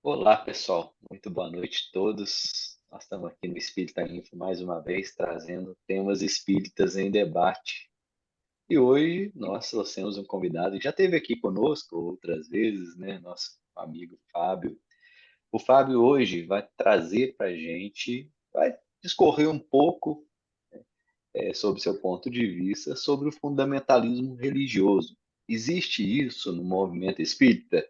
Olá, pessoal. Muito boa noite a todos. Nós estamos aqui no Espírita Info mais uma vez, trazendo temas espíritas em debate. E hoje nós trouxemos um convidado que já esteve aqui conosco outras vezes, né? Nosso amigo Fábio. O Fábio hoje vai trazer para a gente, vai discorrer um pouco sobre seu ponto de vista sobre o fundamentalismo religioso. Existe isso no movimento espírita?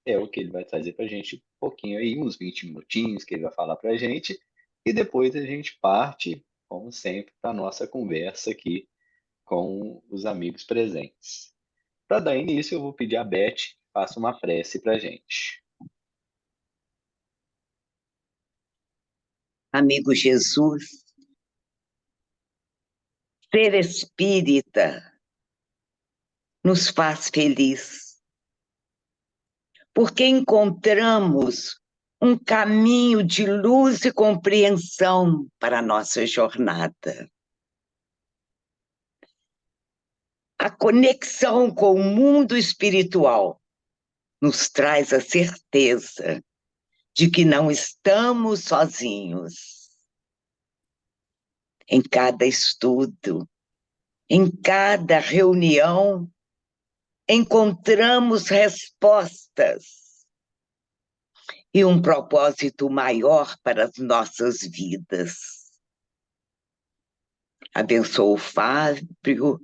É o que ele vai trazer para a gente um pouquinho aí, uns 20 minutinhos que ele vai falar para a gente, e depois a gente parte, como sempre, para a nossa conversa aqui com os amigos presentes. Para dar início, eu vou pedir a Beth que faça uma prece para a gente. Amigo Jesus, ser espírita nos faz feliz, porque encontramos um caminho de luz e compreensão para a nossa jornada. A conexão com o mundo espiritual nos traz a certeza de que não estamos sozinhos. Em cada estudo, em cada reunião, encontramos respostas e um propósito maior para as nossas vidas. Abençoo o Fábio,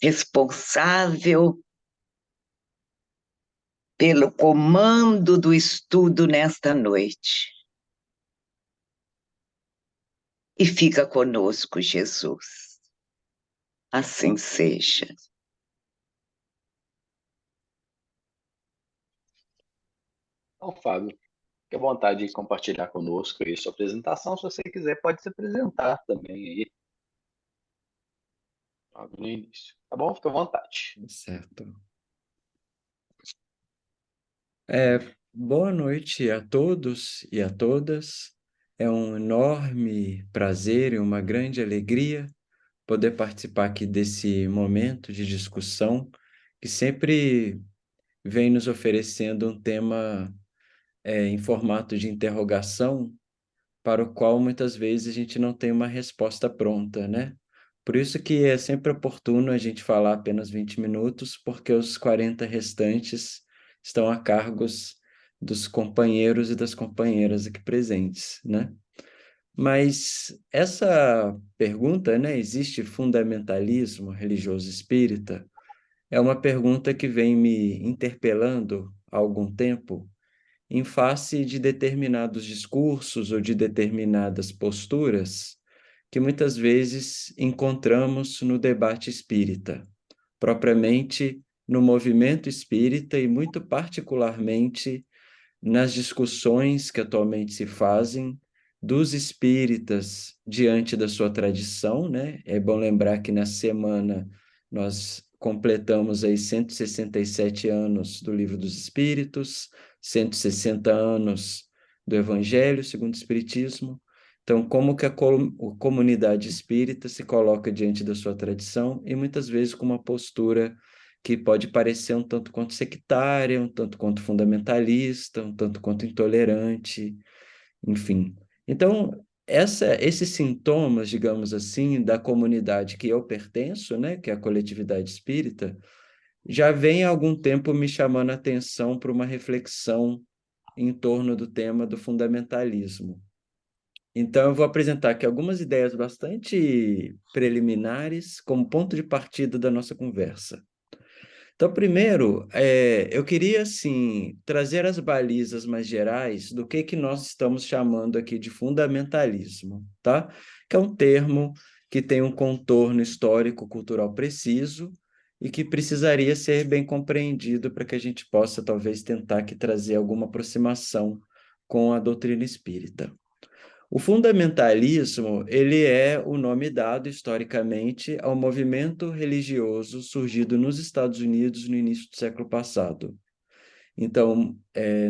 responsável pelo comando do estudo nesta noite. E fica conosco, Jesus. Assim seja. Então, Fábio, fique à vontade de compartilhar conosco aí sua apresentação. Se você quiser, pode se apresentar também aí, logo no início. Tá bom? Fique à vontade. Certo. Boa noite a todos e a todas. É um enorme prazer e uma grande alegria poder participar aqui desse momento de discussão que sempre vem nos oferecendo um tema em formato de interrogação para o qual muitas vezes a gente não tem uma resposta pronta, né? Por isso que é sempre oportuno a gente falar apenas 20 minutos, porque os 40 restantes estão a cargos dos companheiros e das companheiras aqui presentes, né? Mas essa pergunta, né, existe fundamentalismo religioso espírita? É uma pergunta que vem me interpelando há algum tempo, em face de determinados discursos ou de determinadas posturas que muitas vezes encontramos no debate espírita, propriamente no movimento espírita e muito particularmente nas discussões que atualmente se fazem dos espíritas diante da sua tradição, né? É bom lembrar que na semana nós completamos aí 167 anos do Livro dos Espíritos, 160 anos do Evangelho segundo o Espiritismo. Então, como que a comunidade espírita se coloca diante da sua tradição e muitas vezes com uma postura que pode parecer um tanto quanto sectária, um tanto quanto fundamentalista, um tanto quanto intolerante, enfim. Então, esses sintomas, digamos assim, da comunidade que eu pertenço, né, que é a coletividade espírita, já vem há algum tempo me chamando a atenção para uma reflexão em torno do tema do fundamentalismo. Então, eu vou apresentar aqui algumas ideias bastante preliminares como ponto de partida da nossa conversa. Então, primeiro, eu queria, assim, trazer as balizas mais gerais do que nós estamos chamando aqui de fundamentalismo, tá? Que é um termo que tem um contorno histórico-cultural preciso e que precisaria ser bem compreendido para que a gente possa, talvez, tentar aqui trazer alguma aproximação com a doutrina espírita. O fundamentalismo, ele é o nome dado historicamente ao movimento religioso surgido nos Estados Unidos no início do século passado. Então,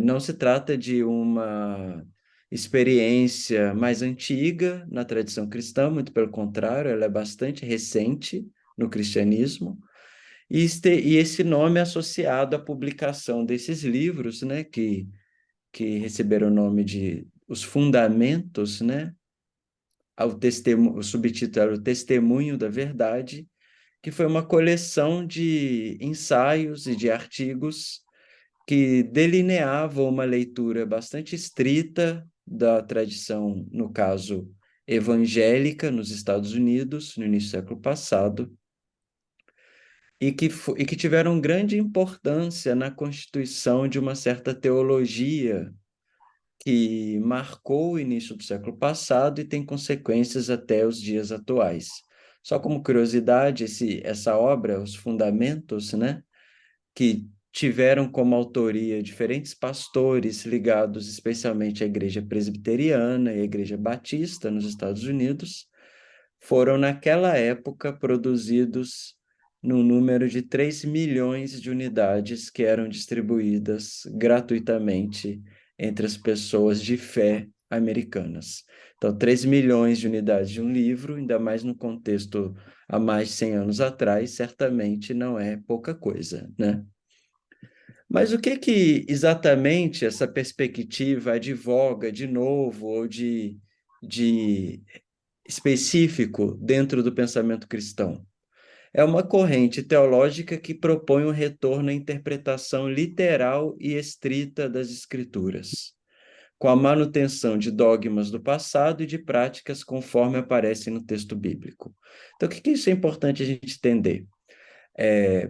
não se trata de uma experiência mais antiga na tradição cristã, muito pelo contrário, ela é bastante recente no cristianismo, e esse nome é associado à publicação desses livros, né, que que receberam o nome de Os Fundamentos, né? O subtítulo era O Testemunho da Verdade, que foi uma coleção de ensaios e de artigos que delineavam uma leitura bastante estrita da tradição, no caso, evangélica nos Estados Unidos, no início do século passado, e que tiveram grande importância na constituição de uma certa teologia que marcou o início do século passado e tem consequências até os dias atuais. Só como curiosidade, essa obra, Os Fundamentos, né, que tiveram como autoria diferentes pastores ligados especialmente à Igreja Presbiteriana e à Igreja Batista nos Estados Unidos, foram naquela época produzidos no número de 3 milhões de unidades que eram distribuídas gratuitamente entre as pessoas de fé americanas. Então, 3 milhões de unidades de um livro, ainda mais no contexto há mais de 100 anos atrás, certamente não é pouca coisa, né? Mas o que exatamente essa perspectiva advoga de novo ou de específico dentro do pensamento cristão? É uma corrente teológica que propõe um retorno à interpretação literal e estrita das Escrituras, com a manutenção de dogmas do passado e de práticas conforme aparecem no texto bíblico. Então, o que isso é importante a gente entender?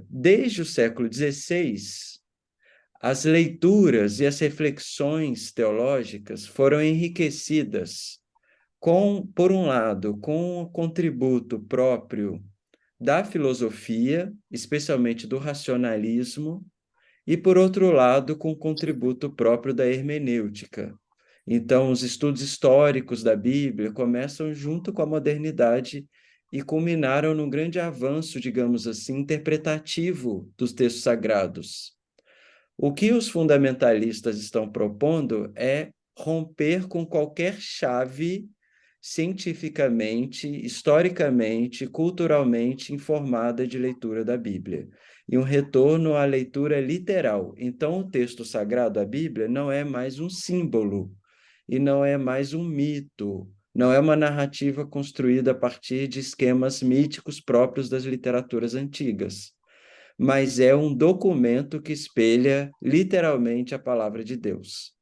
Desde o século XVI, as leituras e as reflexões teológicas foram enriquecidas por um lado, com o contributo próprio da filosofia, especialmente do racionalismo, e, por outro lado, com o contributo próprio da hermenêutica. Então, os estudos históricos da Bíblia começam junto com a modernidade e culminaram num grande avanço, digamos assim, interpretativo dos textos sagrados. O que os fundamentalistas estão propondo é romper com qualquer chave cientificamente, historicamente, culturalmente informada de leitura da Bíblia, e um retorno à leitura literal. Então, o texto sagrado, a Bíblia, não é mais um símbolo, e não é mais um mito, não é uma narrativa construída a partir de esquemas míticos próprios das literaturas antigas, mas é um documento que espelha literalmente a palavra de Deus.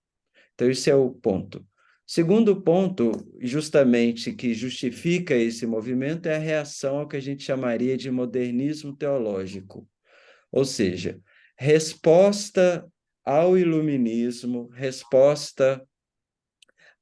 Então, esse é o ponto. Segundo ponto, justamente, que justifica esse movimento é a reação ao que a gente chamaria de modernismo teológico, ou seja, resposta ao iluminismo, resposta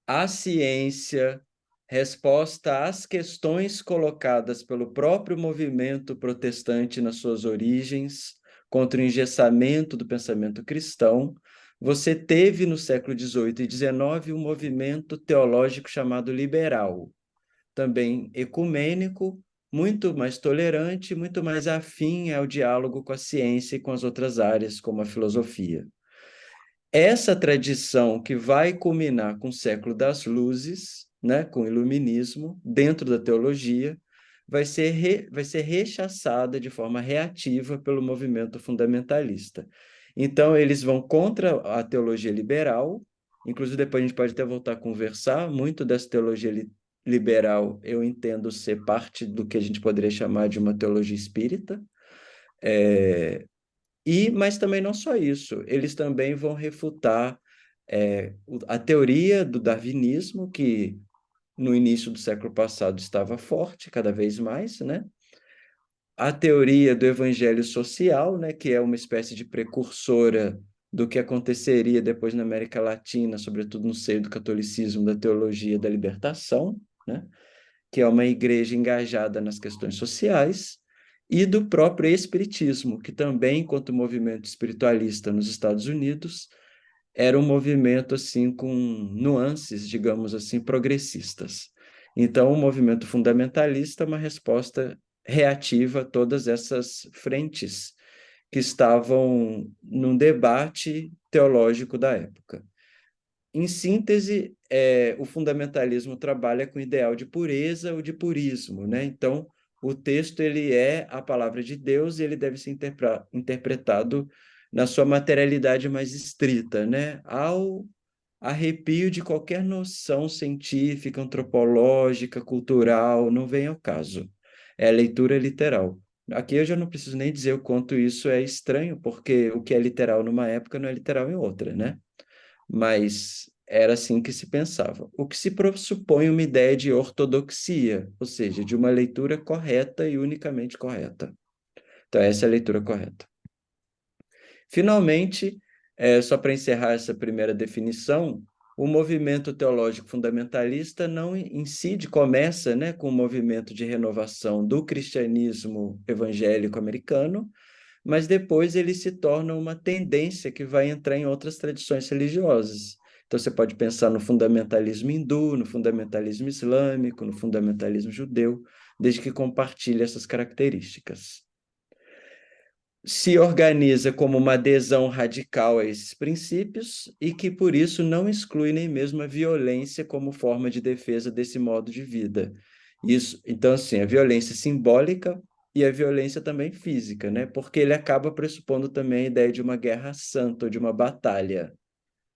à ciência, resposta às questões colocadas pelo próprio movimento protestante nas suas origens, contra o engessamento do pensamento cristão. Você teve no século XVIII e XIX um movimento teológico chamado liberal, também ecumênico, muito mais tolerante, muito mais afim ao diálogo com a ciência e com as outras áreas, como a filosofia. Essa tradição que vai culminar com o século das luzes, né, com o iluminismo, dentro da teologia, vai ser rechaçada de forma reativa pelo movimento fundamentalista. Então, eles vão contra a teologia liberal, inclusive depois a gente pode até voltar a conversar, muito dessa teologia liberal eu entendo ser parte do que a gente poderia chamar de uma teologia espírita, mas também não só isso, eles também vão refutar a teoria do darwinismo, que no início do século passado estava forte, cada vez mais, né? A teoria do evangelho social, né, que é uma espécie de precursora do que aconteceria depois na América Latina, sobretudo no seio do catolicismo, da teologia da libertação, né? Que é uma igreja engajada nas questões sociais, e do próprio espiritismo, que também, enquanto movimento espiritualista nos Estados Unidos, era um movimento assim com nuances, digamos assim, progressistas. Então, o movimento fundamentalista é uma resposta reativa a todas essas frentes que estavam num debate teológico da época. Em síntese, o fundamentalismo trabalha com o ideal de pureza ou de purismo, né? Então, o texto ele é a palavra de Deus e ele deve ser interpretado na sua materialidade mais estrita, né? Ao arrepio de qualquer noção científica, antropológica, cultural, não vem ao caso. É a leitura literal. Aqui eu já não preciso nem dizer o quanto isso é estranho, porque o que é literal numa época não é literal em outra, né? Mas era assim que se pensava. O que se pressupõe uma ideia de ortodoxia, ou seja, de uma leitura correta e unicamente correta. Então, essa é a leitura correta. Finalmente, só para encerrar essa primeira definição, o movimento teológico fundamentalista não incide, começa, né, com o movimento de renovação do cristianismo evangélico americano, mas depois ele se torna uma tendência que vai entrar em outras tradições religiosas. Então, você pode pensar no fundamentalismo hindu, no fundamentalismo islâmico, no fundamentalismo judeu, desde que compartilhe essas características. Se organiza como uma adesão radical a esses princípios e que, por isso, não exclui nem mesmo a violência como forma de defesa desse modo de vida. Isso, então, assim, a violência simbólica e a violência também física, né? Porque ele acaba pressupondo também a ideia de uma guerra santa ou de uma batalha,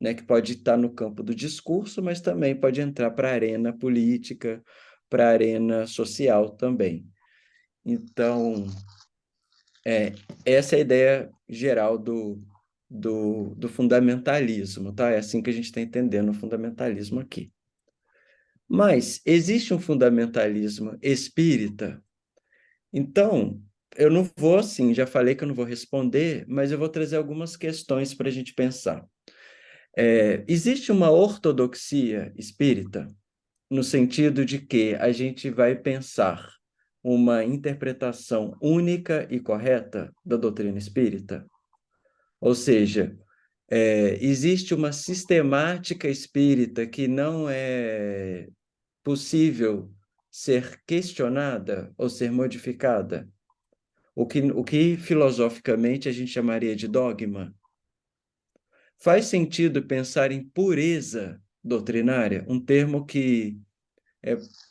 né? Que pode estar no campo do discurso, mas também pode entrar para a arena política, para a arena social também. Então, essa é a ideia geral do fundamentalismo, tá? É assim que a gente está entendendo o fundamentalismo aqui. Mas existe um fundamentalismo espírita? Então, eu não vou, assim, já falei que eu não vou responder, mas eu vou trazer algumas questões para a gente pensar. Existe uma ortodoxia espírita, no sentido de que a gente vai pensar uma interpretação única e correta da doutrina espírita? Ou seja, existe uma sistemática espírita que não é possível ser questionada ou ser modificada? O que filosoficamente a gente chamaria de dogma? Faz sentido pensar em pureza doutrinária, um termo que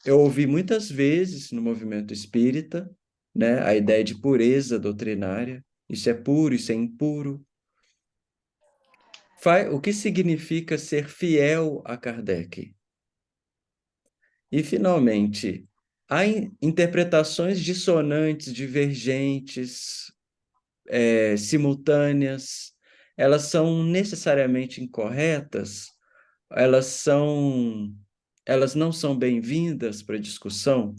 eu ouvi muitas vezes no movimento espírita, né? A ideia de pureza doutrinária, isso é puro, isso é impuro. O que significa ser fiel a Kardec? E, finalmente, há interpretações dissonantes, divergentes, simultâneas, elas são necessariamente incorretas? Elas não são bem-vindas para a discussão?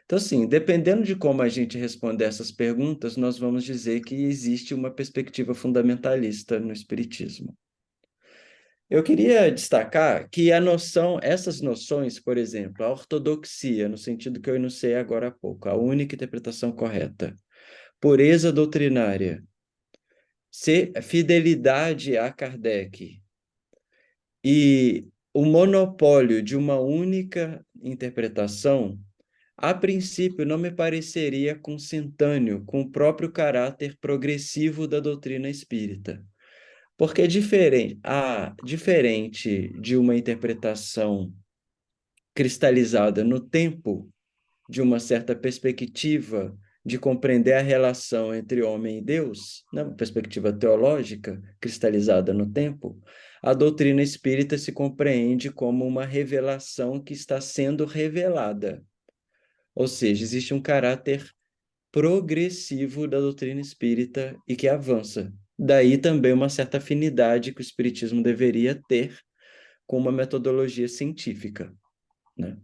Então, assim, dependendo de como a gente responder essas perguntas, nós vamos dizer que existe uma perspectiva fundamentalista no Espiritismo. Eu queria destacar que essas noções, por exemplo, a ortodoxia, no sentido que eu enunciei agora há pouco, a única interpretação correta, pureza doutrinária, fidelidade a Kardec e o monopólio de uma única interpretação, a princípio não me pareceria consentâneo com o próprio caráter progressivo da doutrina espírita. Porque é diferente de uma interpretação cristalizada no tempo, de uma certa perspectiva de compreender a relação entre homem e Deus, né? Uma perspectiva teológica cristalizada no tempo, a doutrina espírita se compreende como uma revelação que está sendo revelada. Ou seja, existe um caráter progressivo da doutrina espírita e que avança. Daí também uma certa afinidade que o espiritismo deveria ter com uma metodologia científica, né?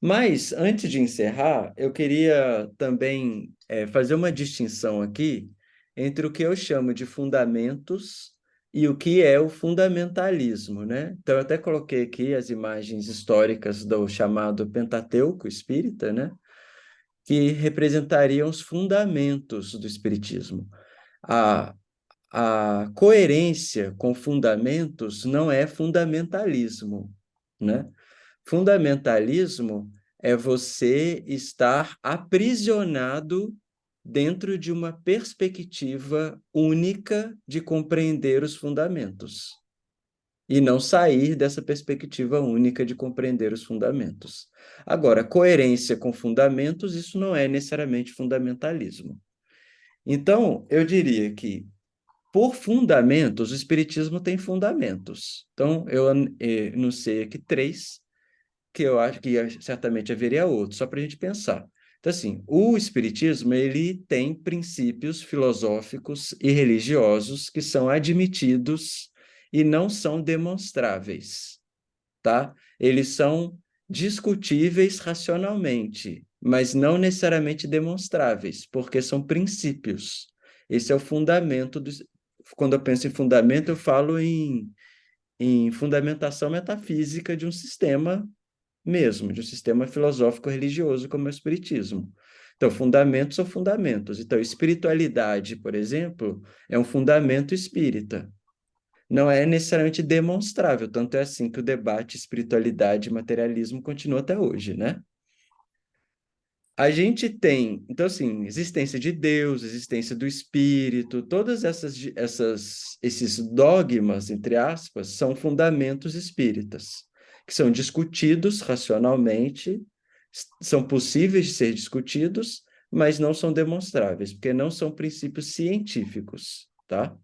Mas, antes de encerrar, eu queria também fazer uma distinção aqui entre o que eu chamo de fundamentos e o que é o fundamentalismo, né? Então, eu até coloquei aqui as imagens históricas do chamado Pentateuco espírita, né? Que representariam os fundamentos do espiritismo. A, a coerência com fundamentos não é fundamentalismo, né? Fundamentalismo é você estar aprisionado dentro de uma perspectiva única de compreender os fundamentos e não sair dessa perspectiva única de compreender os fundamentos. Agora, coerência com fundamentos, isso não é necessariamente fundamentalismo. Então, eu diria que por fundamentos, o Espiritismo tem fundamentos. Então, eu enunciei aqui 3, que eu acho que certamente haveria outros, só para a gente pensar. Então, assim, o Espiritismo, ele tem princípios filosóficos e religiosos que são admitidos e não são demonstráveis, tá? Eles são discutíveis racionalmente, mas não necessariamente demonstráveis, porque são princípios. Esse é o fundamento do... Quando eu penso em fundamento, eu falo em fundamentação metafísica de um sistema mesmo, de um sistema filosófico religioso como é o Espiritismo. Então, fundamentos são fundamentos. Então, espiritualidade, por exemplo, é um fundamento espírita. Não é necessariamente demonstrável, tanto é assim que o debate espiritualidade e materialismo continua até hoje, né? A gente tem, então, assim, existência de Deus, existência do Espírito, todas esses dogmas, entre aspas, são fundamentos espíritas, que são discutidos racionalmente, são possíveis de ser discutidos, mas não são demonstráveis, porque não são princípios científicos, tá?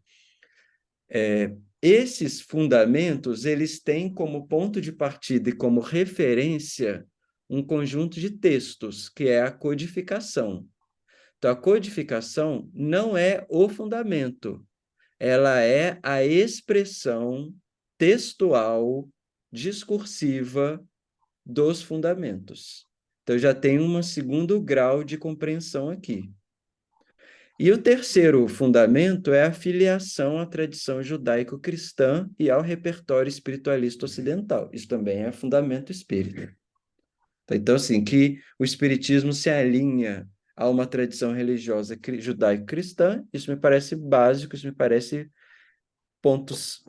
Esses fundamentos, eles têm como ponto de partida e como referência um conjunto de textos, que é a codificação. Então, a codificação não é o fundamento, ela é a expressão textual, discursiva dos fundamentos. Então, já tem um segundo grau de compreensão aqui. E o terceiro fundamento é a filiação à tradição judaico-cristã e ao repertório espiritualista ocidental. Isso também é fundamento espírita. Então, assim, que o espiritismo se alinha a uma tradição religiosa judaico-cristã, isso me parece básico, isso me parece pontos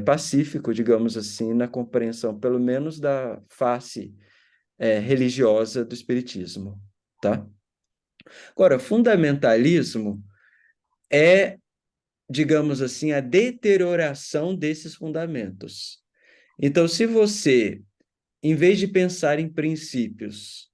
pacífico, digamos assim, na compreensão, pelo menos da face religiosa do espiritismo, tá? Agora, fundamentalismo é, digamos assim, a deterioração desses fundamentos. Então, se você, em vez de pensar em princípios,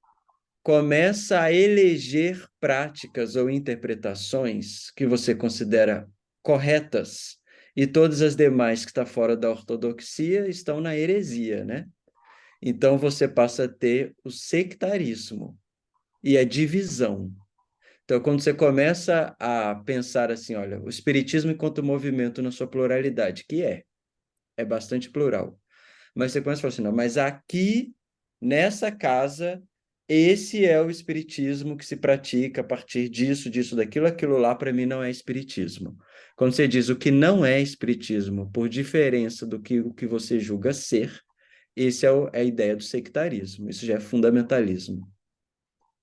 começa a eleger práticas ou interpretações que você considera corretas, e todas as demais que estão fora da ortodoxia estão na heresia, né? Então, você passa a ter o sectarismo e a divisão. Então, quando você começa a pensar assim, olha, o espiritismo enquanto movimento na sua pluralidade, que é bastante plural, mas você começa a falar assim, não, mas aqui, nessa casa, esse é o espiritismo que se pratica a partir disso, disso, daquilo, aquilo lá para mim não é espiritismo. Quando você diz o que não é espiritismo, por diferença do que o que você julga ser, esse é a ideia do sectarismo, isso já é fundamentalismo.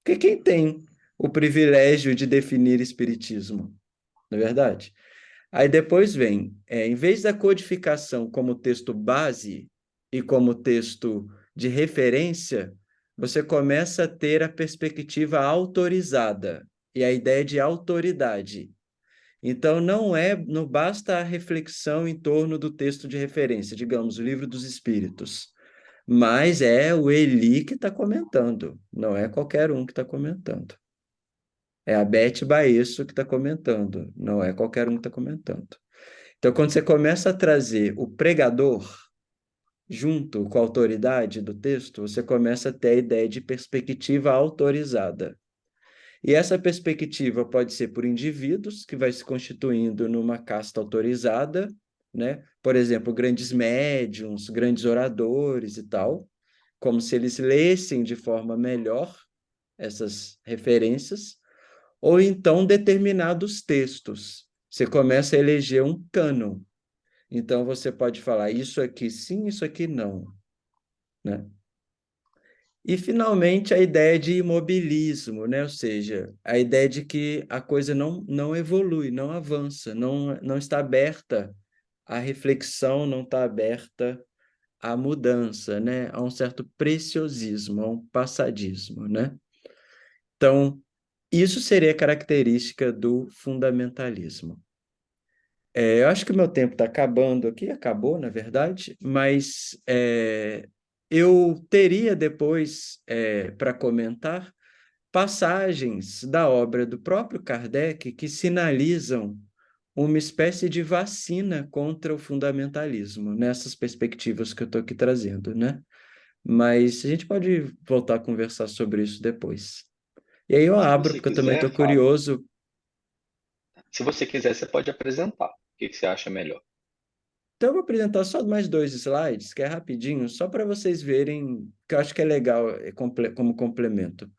Porque quem tem o privilégio de definir espiritismo, não é verdade? Aí depois vem, em vez da codificação como texto base e como texto de referência, você começa a ter a perspectiva autorizada e a ideia de autoridade. Então, não basta a reflexão em torno do texto de referência, digamos, o Livro dos Espíritos, mas é o Eli que está comentando, não é qualquer um que está comentando. É a Beth Baesso que está comentando, não é qualquer um que está comentando. Então, quando você começa a trazer o pregador junto com a autoridade do texto, você começa a ter a ideia de perspectiva autorizada. E essa perspectiva pode ser por indivíduos, que vai se constituindo numa casta autorizada, né? Por exemplo, grandes médiums, grandes oradores e tal, como se eles lessem de forma melhor essas referências, ou então determinados textos. Você começa a eleger um cânon. Então, você pode falar isso aqui sim, isso aqui não, né? E, finalmente, a ideia de imobilismo, né? Ou seja, a ideia de que a coisa não evolui, não avança, não está aberta à reflexão, não está aberta à mudança, né? A um certo preciosismo, a um passadismo, né? Então, isso seria característica do fundamentalismo. Eu acho que o meu tempo está acabando aqui, acabou, na verdade, mas eu teria depois, para comentar, passagens da obra do próprio Kardec que sinalizam uma espécie de vacina contra o fundamentalismo, nessas perspectivas que eu estou aqui trazendo, né? Mas a gente pode voltar a conversar sobre isso depois. E aí eu Se abro, você porque eu também quiser, estou Fábio, curioso. se você quiser, você pode apresentar. O que que você acha melhor? Então eu vou apresentar só mais 2 slides, que é rapidinho, só para vocês verem, que eu acho que é legal como complemento.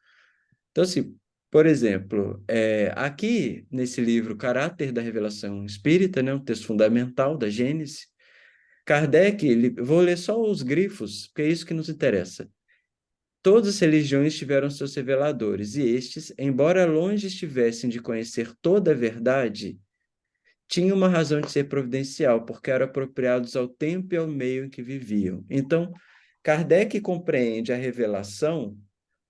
Então, assim, por exemplo, aqui nesse livro Caráter da Revelação Espírita, né, um texto fundamental da Gênese, Kardec, vou ler só os grifos, porque é isso que nos interessa. Todas as religiões tiveram seus reveladores, e estes, embora longe estivessem de conhecer toda a verdade, tinham uma razão de ser providencial, porque eram apropriados ao tempo e ao meio em que viviam. Então, Kardec compreende a revelação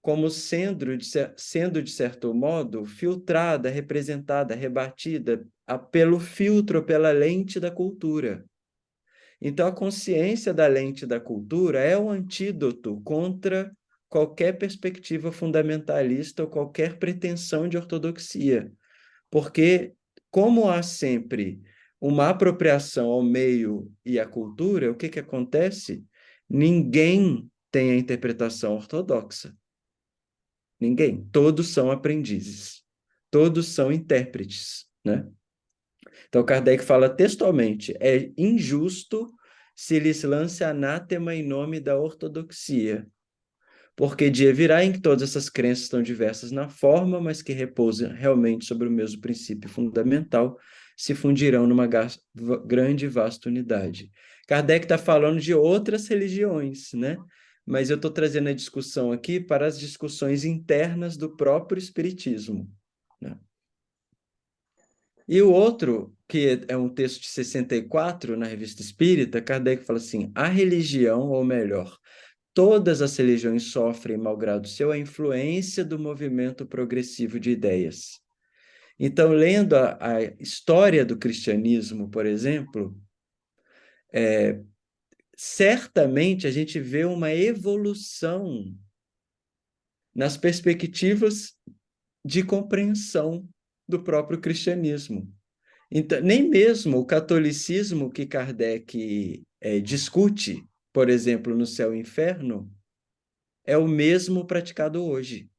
como sendo, de certo modo, filtrada, representada, rebatida pelo filtro, pela lente da cultura. Então, a consciência da lente da cultura é um antídoto contra qualquer perspectiva fundamentalista ou qualquer pretensão de ortodoxia. Porque, como há sempre uma apropriação ao meio e à cultura, o que acontece? Ninguém tem a interpretação ortodoxa. Ninguém. Todos são aprendizes. Todos são intérpretes, né? Então, Kardec fala textualmente: é injusto se lhes lance anátema em nome da ortodoxia, porque dia virá em que todas essas crenças estão diversas na forma, mas que repousam realmente sobre o mesmo princípio fundamental, se fundirão numa grande e vasta unidade. Kardec está falando de outras religiões, né? Mas eu estou trazendo a discussão aqui para as discussões internas do próprio Espiritismo, né? E o outro, que é um texto de 64, na Revista Espírita, Kardec fala assim: a religião, ou melhor, todas as religiões sofrem, malgrado seu, a influência do movimento progressivo de ideias. Então, lendo a história do cristianismo, por exemplo, certamente a gente vê uma evolução nas perspectivas de compreensão do próprio cristianismo. Então, nem mesmo o catolicismo que Kardec discute, por exemplo, no céu e inferno, é o mesmo praticado hoje.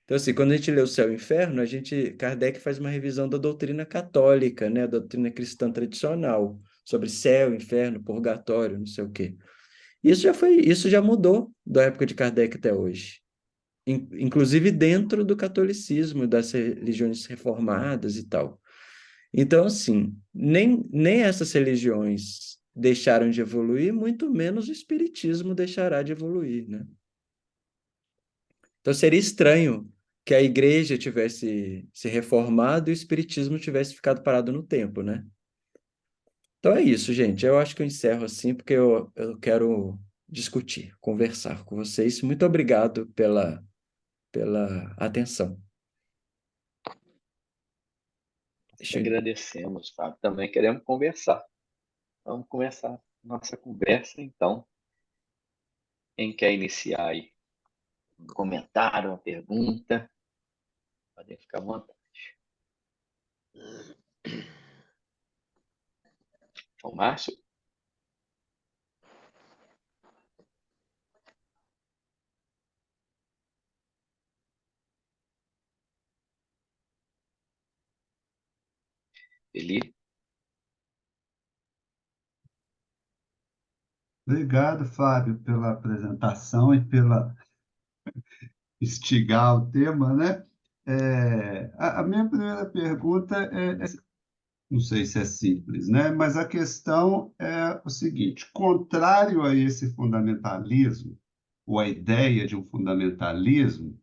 Então, assim, quando a gente lê o céu e o inferno, Kardec faz uma revisão da doutrina católica, né, da doutrina cristã tradicional, sobre céu, inferno, purgatório, não sei o quê. Isso já mudou da época de Kardec até hoje. Inclusive dentro do catolicismo, das religiões reformadas e tal. Então, assim, nem essas religiões deixaram de evoluir, muito menos o espiritismo deixará de evoluir, né? Então, seria estranho que a igreja tivesse se reformado e o espiritismo tivesse ficado parado no tempo, né? Então é isso, gente. Eu acho que eu encerro assim, porque eu quero discutir, conversar com vocês. Muito obrigado pela atenção. Deixa eu... Agradecemos, Fábio. Também queremos conversar. Vamos começar nossa conversa, então. Quem quer iniciar aí? Um comentário, uma pergunta? Podem ficar à vontade. João Márcio? Eli? Obrigado, Fábio, pela apresentação e pela instigar o tema, né? A minha primeira pergunta não sei se é simples, né? Mas a questão é o seguinte: contrário a esse fundamentalismo, ou a ideia de um fundamentalismo,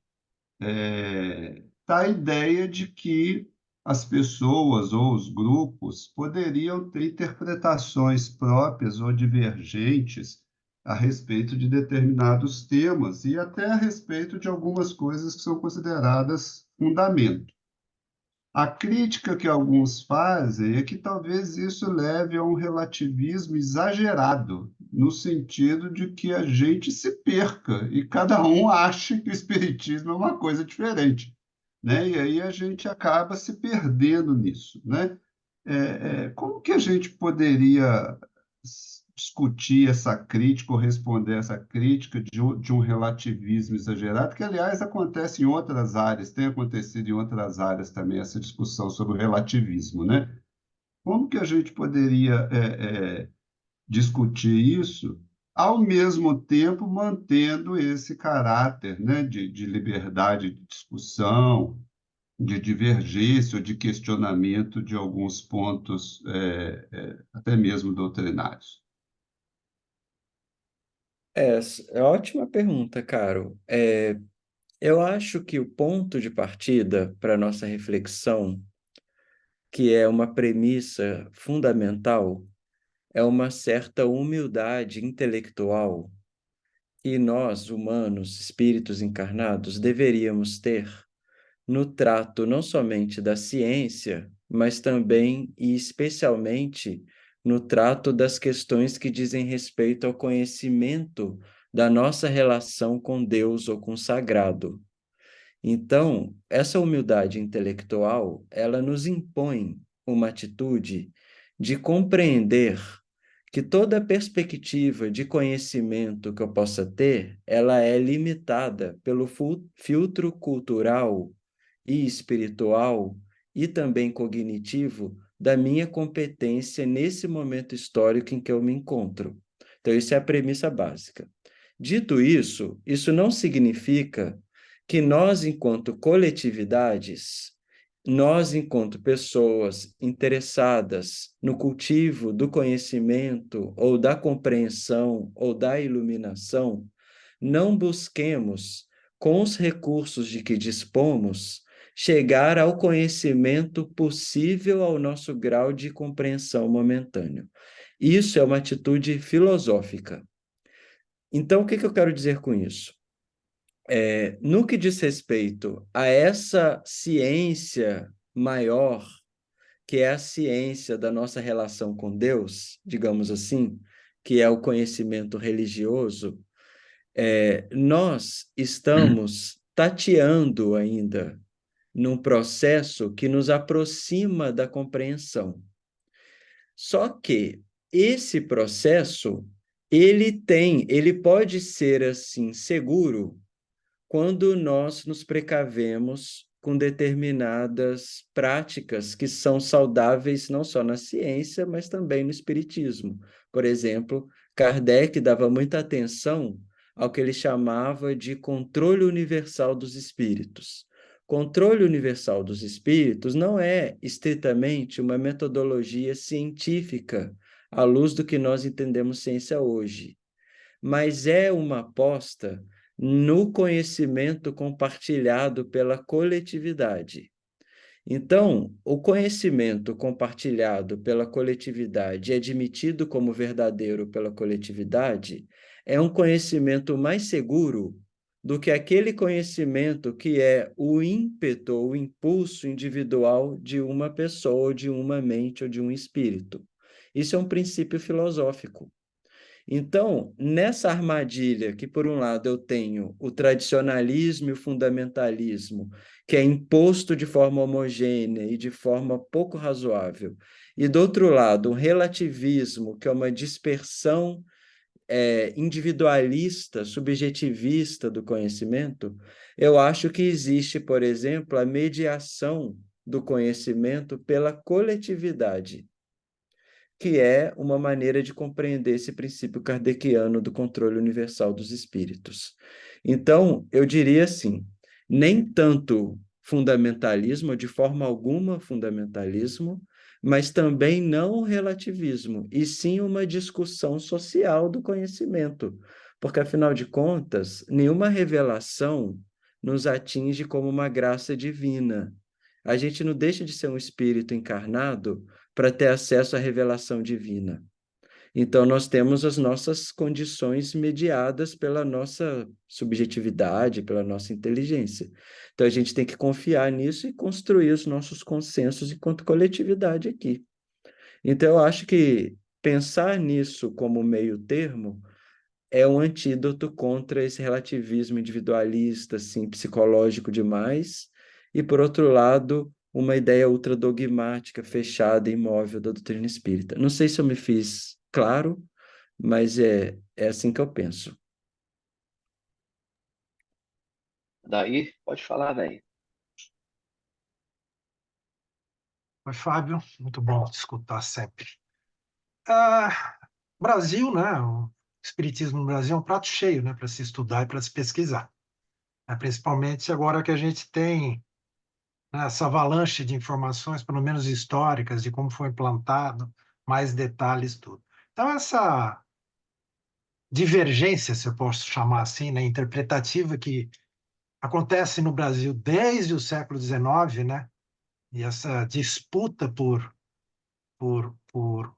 está a ideia de que as pessoas ou os grupos poderiam ter interpretações próprias ou divergentes a respeito de determinados temas e até a respeito de algumas coisas que são consideradas fundamento. A crítica que alguns fazem é que talvez isso leve a um relativismo exagerado, no sentido de que a gente se perca e cada um ache que o espiritismo é uma coisa diferente, né? E aí a gente acaba se perdendo nisso, né? Como que a gente poderia discutir essa crítica ou responder essa crítica de um relativismo exagerado, que, aliás, acontece em outras áreas, tem acontecido em outras áreas também, essa discussão sobre o relativismo, né? Como que a gente poderia discutir isso, ao mesmo tempo mantendo esse caráter, né, de liberdade de discussão, de divergência ou de questionamento de alguns pontos, até mesmo doutrinários? É ótima pergunta, Caro. Eu acho que o ponto de partida para a nossa reflexão, que é uma premissa fundamental, é uma certa humildade intelectual que nós, humanos, espíritos encarnados, deveríamos ter no trato não somente da ciência, mas também e especialmente no trato das questões que dizem respeito ao conhecimento da nossa relação com Deus ou com o sagrado. Então, essa humildade intelectual, ela nos impõe uma atitude de compreender que toda perspectiva de conhecimento que eu possa ter, ela é limitada pelo filtro cultural e espiritual e também cognitivo da minha competência nesse momento histórico em que eu me encontro. Então, isso é a premissa básica. Dito isso, isso não significa que nós, enquanto coletividades, nós, enquanto pessoas interessadas no cultivo do conhecimento ou da compreensão ou da iluminação, não busquemos, com os recursos de que dispomos, chegar ao conhecimento possível ao nosso grau de compreensão momentâneo. Isso é uma atitude filosófica. Então, o que eu quero dizer com isso? No que diz respeito a essa ciência maior, que é a ciência da nossa relação com Deus, digamos assim, que é o conhecimento religioso, nós estamos tateando ainda num processo que nos aproxima da compreensão. Só que esse processo, ele pode ser assim seguro quando nós nos precavemos com determinadas práticas que são saudáveis não só na ciência, mas também no espiritismo. Por exemplo, Kardec dava muita atenção ao que ele chamava de controle universal dos espíritos. Controle universal dos espíritos não é estritamente uma metodologia científica à luz do que nós entendemos ciência hoje, mas é uma aposta no conhecimento compartilhado pela coletividade. Então, o conhecimento compartilhado pela coletividade e admitido como verdadeiro pela coletividade é um conhecimento mais seguro do que aquele conhecimento que é o ímpeto, o impulso individual de uma pessoa, de uma mente ou de um espírito. Isso é um princípio filosófico. Então, nessa armadilha que, por um lado, eu tenho o tradicionalismo e o fundamentalismo, que é imposto de forma homogênea e de forma pouco razoável, e, do outro lado, um relativismo, que é uma dispersão individualista, subjetivista do conhecimento, eu acho que existe, por exemplo, a mediação do conhecimento pela coletividade, que é uma maneira de compreender esse princípio kardeciano do controle universal dos espíritos. Então, eu diria assim, nem tanto fundamentalismo, de forma alguma fundamentalismo, mas também não relativismo, e sim uma discussão social do conhecimento, porque, afinal de contas, nenhuma revelação nos atinge como uma graça divina. A gente não deixa de ser um espírito encarnado para ter acesso à revelação divina. Então, nós temos as nossas condições mediadas pela nossa subjetividade, pela nossa inteligência. Então, a gente tem que confiar nisso e construir os nossos consensos enquanto coletividade aqui. Então, eu acho que pensar nisso como meio termo é um antídoto contra esse relativismo individualista, assim, psicológico demais, e, por outro lado, uma ideia ultradogmática, fechada, imóvel da doutrina espírita. Não sei se eu me fiz claro, mas é assim que eu penso. Daí, pode falar, daí. Oi, Fábio, muito bom te escutar sempre. Ah, Brasil, né? O espiritismo no Brasil é um prato cheio, né, para se estudar e para se pesquisar. Principalmente agora que a gente tem, né, essa avalanche de informações, pelo menos históricas, de como foi implantado, mais detalhes, tudo. Então, essa divergência, se eu posso chamar assim, né, interpretativa que acontece no Brasil desde o século XIX, né, e essa disputa por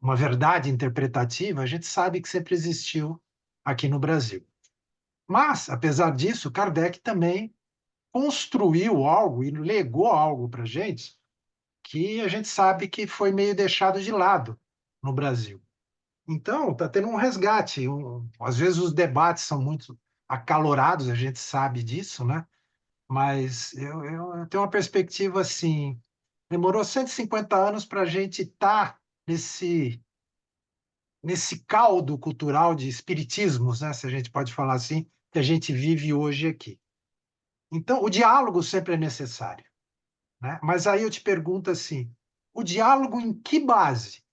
uma verdade interpretativa, a gente sabe que sempre existiu aqui no Brasil. Mas, apesar disso, Kardec também construiu algo e legou algo para a gente que a gente sabe que foi meio deixado de lado no Brasil. Então, está tendo um resgate. Às vezes os debates são muito acalorados, a gente sabe disso, né? Mas eu tenho uma perspectiva assim: demorou 150 anos para a gente estar nesse caldo cultural de espiritismos, né? Se a gente pode falar assim, que a gente vive hoje aqui. Então, o diálogo sempre é necessário, né? Mas aí eu te pergunto assim: o diálogo em que base,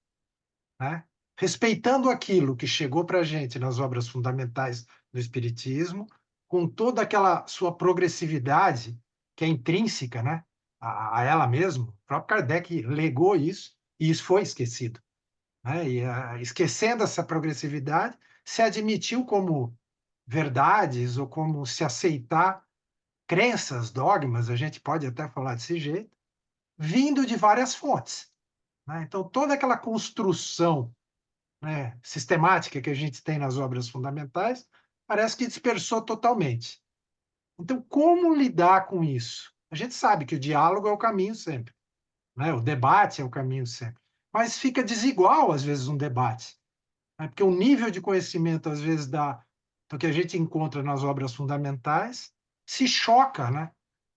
né? Respeitando aquilo que chegou para a gente nas obras fundamentais do Espiritismo, com toda aquela sua progressividade que é intrínseca, né? A ela mesmo. O próprio Kardec legou isso e isso foi esquecido, né? E esquecendo essa progressividade, se admitiu como verdades ou como se aceitar crenças, dogmas, a gente pode até falar desse jeito, vindo de várias fontes, né? Então, toda aquela construção, né, sistemática que a gente tem nas obras fundamentais parece que dispersou totalmente. Então, como lidar com isso? A gente sabe que o diálogo é o caminho sempre, né? O debate é o caminho sempre, mas fica desigual, às vezes, um debate, né? Porque o nível de conhecimento, às vezes, do que a gente encontra nas obras fundamentais se choca, né?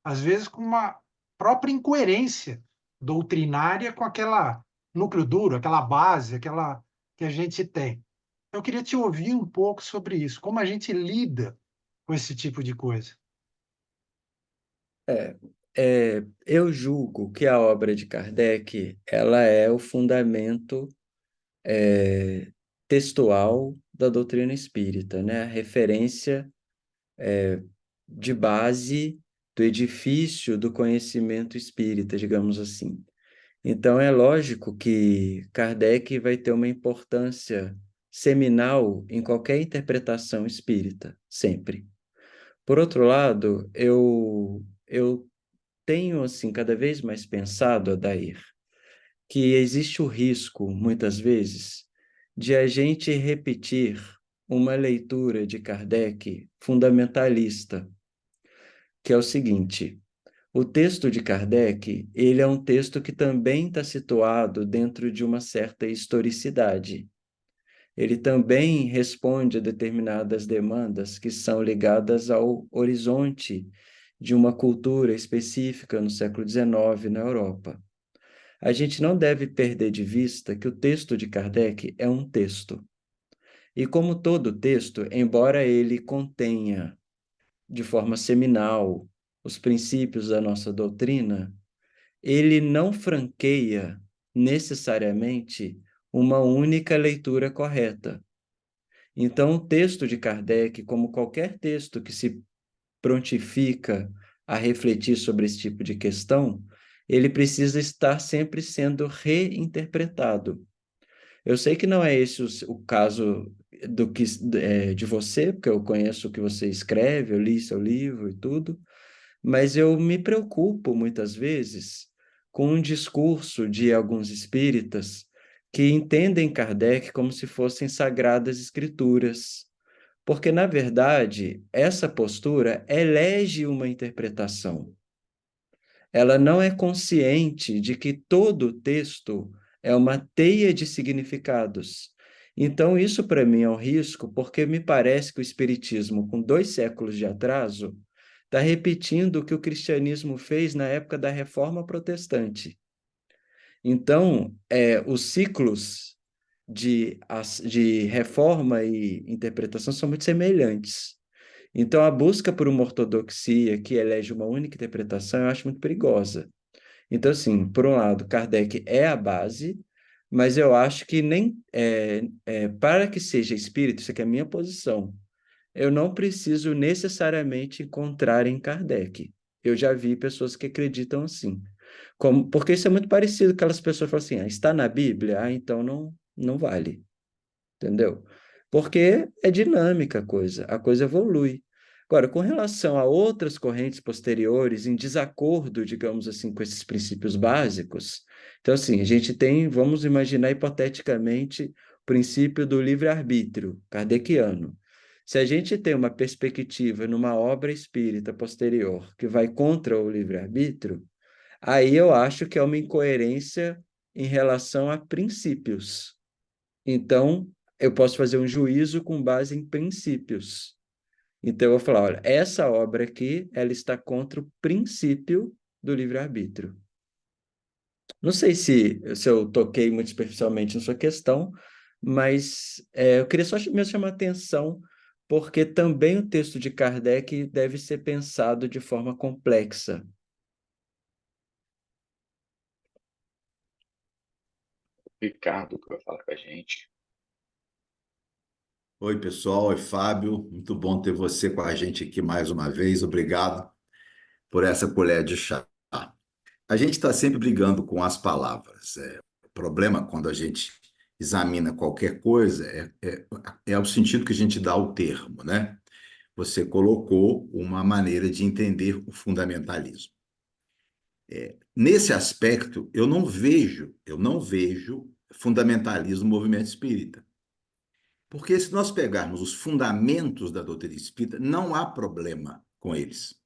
Às vezes, com uma própria incoerência doutrinária com aquela núcleo duro, aquela base, aquela que a gente tem. Eu queria te ouvir um pouco sobre isso, como a gente lida com esse tipo de coisa. Eu julgo que a obra de Kardec ela é o fundamento textual da doutrina espírita, né? A referência de base do edifício do conhecimento espírita, digamos assim. Então, é lógico que Kardec vai ter uma importância seminal em qualquer interpretação espírita, sempre. Por outro lado, eu tenho, assim, cada vez mais pensado, Adair, que existe o risco, muitas vezes, de a gente repetir uma leitura de Kardec fundamentalista, que é o seguinte: o texto de Kardec, ele é um texto que também está situado dentro de uma certa historicidade. Ele também responde a determinadas demandas que são ligadas ao horizonte de uma cultura específica no século XIX na Europa. A gente não deve perder de vista que o texto de Kardec é um texto. E como todo texto, embora ele contenha de forma seminal os princípios da nossa doutrina, ele não franqueia necessariamente uma única leitura correta. Então, o texto de Kardec, como qualquer texto que se prontifica a refletir sobre esse tipo de questão, ele precisa estar sempre sendo reinterpretado. Eu sei que não é esse o caso de você, porque eu conheço o que você escreve, eu li seu livro e tudo, mas eu me preocupo muitas vezes com um discurso de alguns espíritas que entendem Kardec como se fossem sagradas escrituras, porque, na verdade, essa postura elege uma interpretação. Ela não é consciente de que todo o texto é uma teia de significados. Então, isso para mim é um risco, porque me parece que o Espiritismo, com 2 séculos de atraso, está repetindo o que o cristianismo fez na época da Reforma Protestante. Então, os ciclos de reforma e interpretação são muito semelhantes. Então, a busca por uma ortodoxia que elege uma única interpretação eu acho muito perigosa. Então, assim, por um lado, Kardec é a base, mas eu acho que nem para que seja espírito, isso aqui é a minha posição, eu não preciso necessariamente encontrar em Kardec. Eu já vi pessoas que acreditam assim. Porque isso é muito parecido com aquelas pessoas que falam assim, está na Bíblia? Então não vale, entendeu? Porque é dinâmica a coisa evolui. Agora, com relação a outras correntes posteriores, em desacordo, digamos assim, com esses princípios básicos, então, assim, a gente tem, vamos imaginar hipoteticamente, o princípio do livre-arbítrio kardeciano. Se a gente tem uma perspectiva numa obra espírita posterior que vai contra o livre-arbítrio, aí eu acho que é uma incoerência em relação a princípios. Então, eu posso fazer um juízo com base em princípios. Então, eu vou falar, olha, essa obra aqui, ela está contra o princípio do livre-arbítrio. Não sei se eu toquei muito superficialmente na sua questão, mas eu queria só mesmo chamar a atenção, porque também o texto de Kardec deve ser pensado de forma complexa. Ricardo, que vai falar com a gente. Oi, pessoal, oi, Fábio. Muito bom ter você com a gente aqui mais uma vez. Obrigado por essa colher de chá. A gente está sempre brigando com as palavras. O problema, quando a gente examina qualquer coisa, é o sentido que a gente dá ao termo, né? Você colocou uma maneira de entender o fundamentalismo. Nesse aspecto, eu não vejo fundamentalismo no movimento espírita. Porque se nós pegarmos os fundamentos da doutrina espírita, não há problema com eles.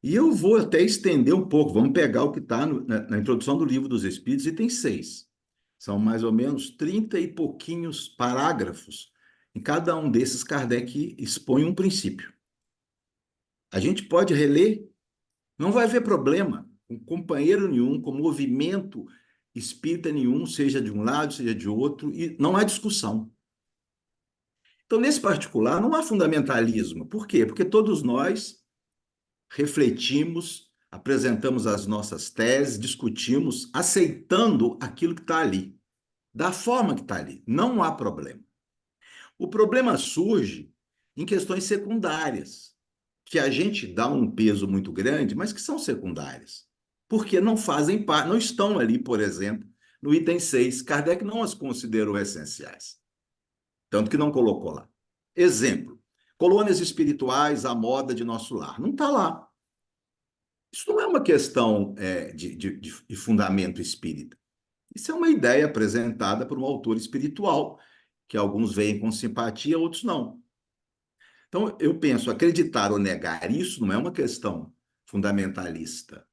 E eu vou até estender um pouco, vamos pegar o que está na introdução do Livro dos Espíritos, item 6. São mais ou menos 30 e pouquinhos parágrafos. Em cada um desses, Kardec expõe um princípio. A gente pode reler, não vai haver problema com companheiro nenhum, com movimento espírita nenhum, seja de um lado, seja de outro, e não há discussão. Então, nesse particular, não há fundamentalismo. Por quê? Porque todos nós refletimos, apresentamos as nossas teses, discutimos, aceitando aquilo que está ali, da forma que está ali. Não há problema. O problema surge em questões secundárias, que a gente dá um peso muito grande, mas que são secundárias, porque não fazem parte, não estão ali, por exemplo, no item 6. Kardec não as considerou essenciais. Tanto que não colocou lá. Exemplo, colônias espirituais à moda de nosso lar. Não está lá. Isso não é uma questão de fundamento espírita. Isso é uma ideia apresentada por um autor espiritual, que alguns veem com simpatia, outros não. Então, eu penso, acreditar ou negar isso não é uma questão fundamentalista.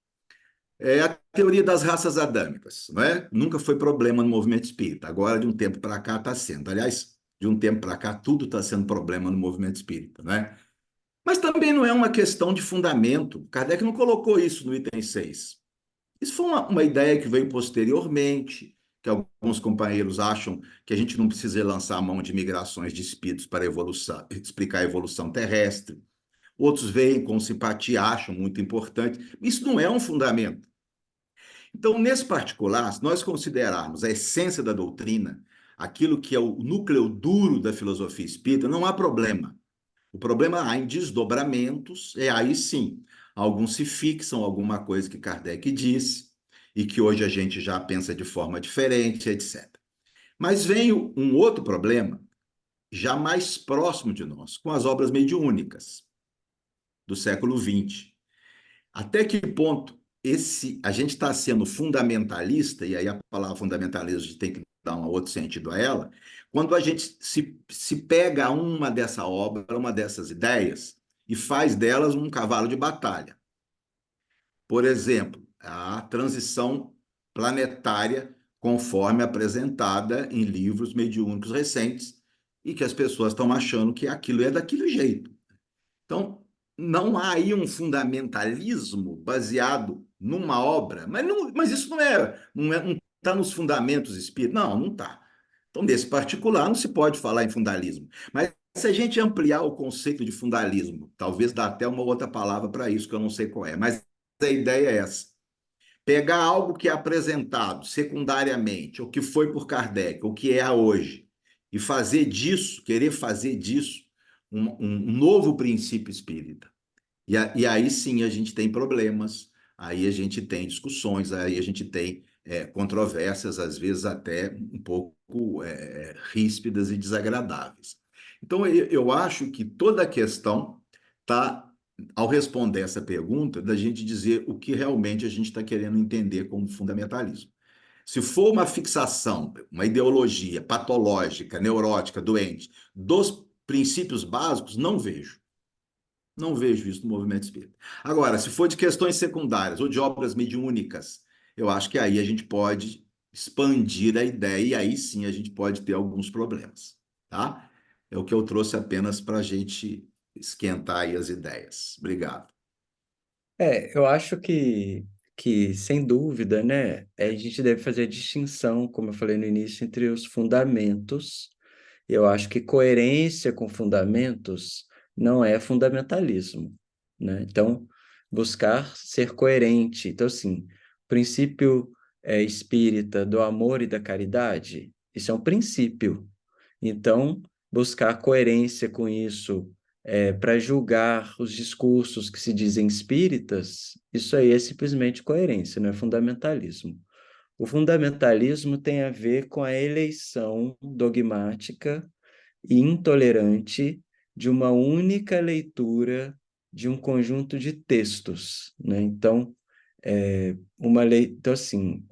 É a teoria das raças adâmicas, não é? Nunca foi problema no movimento espírita. Agora, de um tempo para cá, está sendo. Aliás, de um tempo para cá, tudo está sendo problema no movimento espírita, não é? Mas também não é uma questão de fundamento. Kardec não colocou isso no item 6. Isso foi uma ideia que veio posteriormente, que alguns companheiros acham que a gente não precisa lançar a mão de migrações de espíritos para explicar a evolução terrestre. Outros veem com simpatia, acham muito importante. Isso não é um fundamento. Então, nesse particular, se nós considerarmos a essência da doutrina, aquilo que é o núcleo duro da filosofia espírita, não há problema. O problema há em desdobramentos, e aí sim, alguns se fixam alguma coisa que Kardec disse, e que hoje a gente já pensa de forma diferente, etc. Mas vem um outro problema, já mais próximo de nós, com as obras mediúnicas do século XX. Até que ponto a gente está sendo fundamentalista, e aí a palavra fundamentalista a gente tem que dar um outro sentido a ela, quando a gente se pega uma dessa obra, uma dessas ideias, e faz delas um cavalo de batalha. Por exemplo, a transição planetária, conforme apresentada em livros mediúnicos recentes, e que as pessoas estão achando que aquilo é daquele jeito. Então, não há aí um fundamentalismo baseado numa obra, mas isso não está nos fundamentos espíritas. Não, não está. Então, nesse particular, não se pode falar em fundalismo. Mas se a gente ampliar o conceito de fundalismo, talvez dá até uma outra palavra para isso, que eu não sei qual é, mas a ideia é essa. Pegar algo que é apresentado secundariamente, o que foi por Kardec, o que é hoje, e fazer disso, querer fazer disso, um novo princípio espírita. E aí sim a gente tem problemas, aí a gente tem discussões, aí a gente tem controvérsias, às vezes até um pouco ríspidas e desagradáveis. Então, eu acho que toda a questão está, ao responder essa pergunta, da gente dizer o que realmente a gente está querendo entender como fundamentalismo. Se for uma fixação, uma ideologia patológica, neurótica, doente, dos princípios básicos, não vejo. Não vejo isso no movimento espírita. Agora, se for de questões secundárias ou de obras mediúnicas, eu acho que aí a gente pode expandir a ideia e aí sim a gente pode ter alguns problemas, tá? É o que eu trouxe apenas para a gente esquentar aí as ideias. Obrigado. Eu acho que, sem dúvida, né, a gente deve fazer a distinção, como eu falei no início, entre os fundamentos. Eu acho que coerência com fundamentos não é fundamentalismo, né? Então, buscar ser coerente. Então, assim, o princípio espírita do amor e da caridade, isso é um princípio. Então, buscar coerência com isso, para julgar os discursos que se dizem espíritas, isso aí é simplesmente coerência, não é fundamentalismo. O fundamentalismo tem a ver com a eleição dogmática e intolerante de uma única leitura de um conjunto de textos, né? Então, então assim,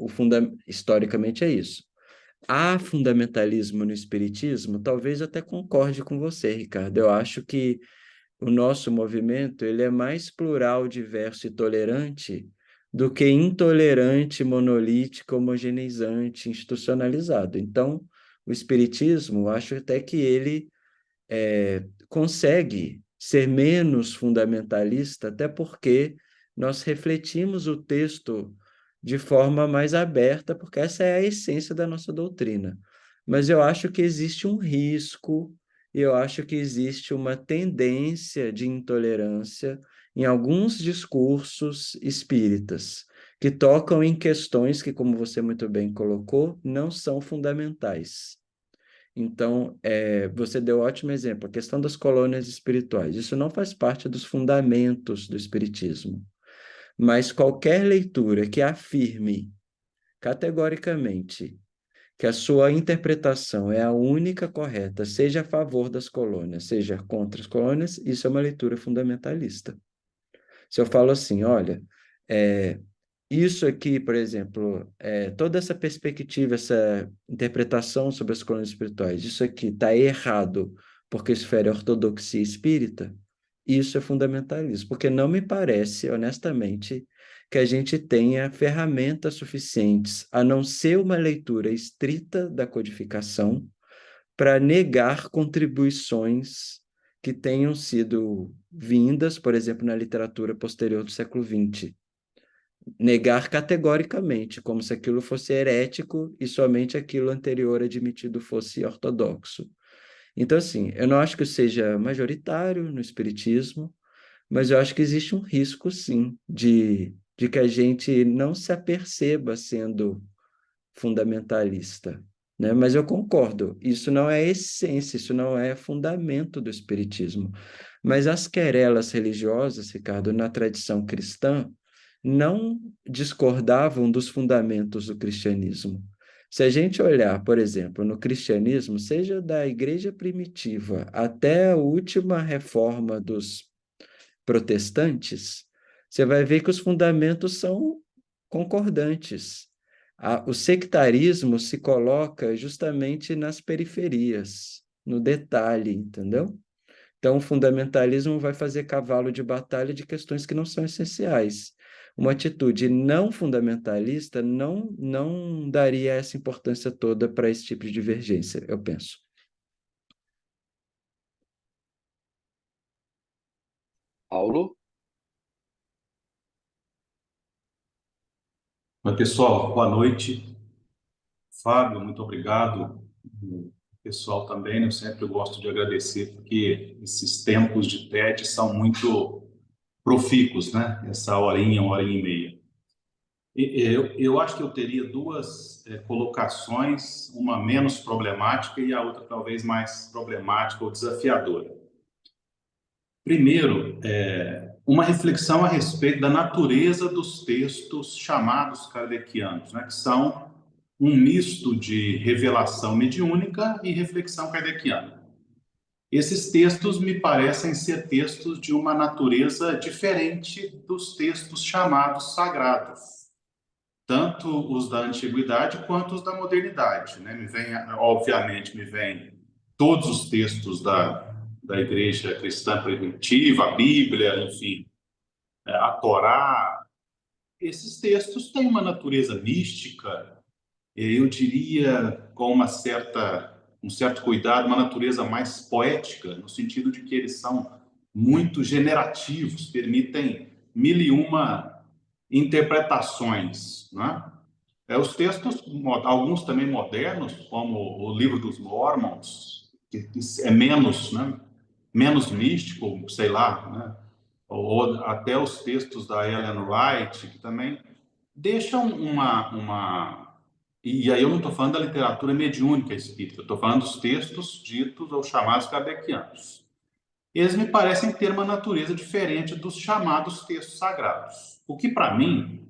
historicamente é isso. Há fundamentalismo no espiritismo? Talvez eu até concorde com você, Ricardo. Eu acho que o nosso movimento ele é mais plural, diverso e tolerante do que intolerante, monolítico, homogeneizante, institucionalizado. Então, o espiritismo, acho até que ele consegue ser menos fundamentalista, até porque nós refletimos o texto de forma mais aberta, porque essa é a essência da nossa doutrina. Mas eu acho que existe um risco, e eu acho que existe uma tendência de intolerância em alguns discursos espíritas, que tocam em questões que, como você muito bem colocou, não são fundamentais. Então, você deu um ótimo exemplo, a questão das colônias espirituais. Isso não faz parte dos fundamentos do espiritismo, mas qualquer leitura que afirme categoricamente que a sua interpretação é a única correta, seja a favor das colônias, seja contra as colônias, isso é uma leitura fundamentalista. Se eu falo assim, olha, é, isso aqui, por exemplo, toda essa perspectiva, essa interpretação sobre as colônias espirituais, isso aqui está errado porque isso fere a ortodoxia espírita, isso é fundamentalismo, porque não me parece, honestamente, que a gente tenha ferramentas suficientes, a não ser uma leitura estrita da codificação, para negar contribuições que tenham sido vindas, por exemplo, na literatura posterior do século XX. Negar categoricamente, como se aquilo fosse herético e somente aquilo anterior admitido fosse ortodoxo. Então, assim, eu não acho que seja majoritário no espiritismo, mas eu acho que existe um risco, sim, de que a gente não se aperceba sendo fundamentalista, né? Mas eu concordo, isso não é essência, isso não é fundamento do espiritismo. Mas as querelas religiosas, Ricardo, na tradição cristã, não discordavam dos fundamentos do cristianismo. Se a gente olhar, por exemplo, no cristianismo, seja da igreja primitiva até a última reforma dos protestantes, você vai ver que os fundamentos são concordantes. O sectarismo se coloca justamente nas periferias, no detalhe, entendeu? Então, o fundamentalismo vai fazer cavalo de batalha de questões que não são essenciais. Uma atitude não fundamentalista não daria essa importância toda para esse tipo de divergência, eu penso. Paulo? Oi, pessoal, boa noite. Fábio, muito obrigado. O pessoal também, né? Eu sempre gosto de agradecer, porque esses tempos de TED são muito profícuos, né? Essa hora e meia. Eu acho que eu teria duas colocações, uma menos problemática e a outra talvez mais problemática ou desafiadora. Primeiro, uma reflexão a respeito da natureza dos textos chamados kardecianos, né, que são um misto de revelação mediúnica e reflexão kardeciana. Esses textos me parecem ser textos de uma natureza diferente dos textos chamados sagrados, tanto os da antiguidade quanto os da modernidade, né? Obviamente, me vem todos os textos da igreja cristã primitiva, a Bíblia, enfim, a Torá. Esses textos têm uma natureza mística, eu diria com um certo cuidado, uma natureza mais poética, no sentido de que eles são muito generativos, permitem mil e uma interpretações, né? Os textos, alguns também modernos, como o Livro dos Mormons, que é menos, né, menos místico, sei lá, né? Ou até os textos da Ellen White, que também deixam E aí eu não estou falando da literatura mediúnica espírita, eu estou falando dos textos ditos ou chamados kardecianos. Eles me parecem ter uma natureza diferente dos chamados textos sagrados, o que, para mim,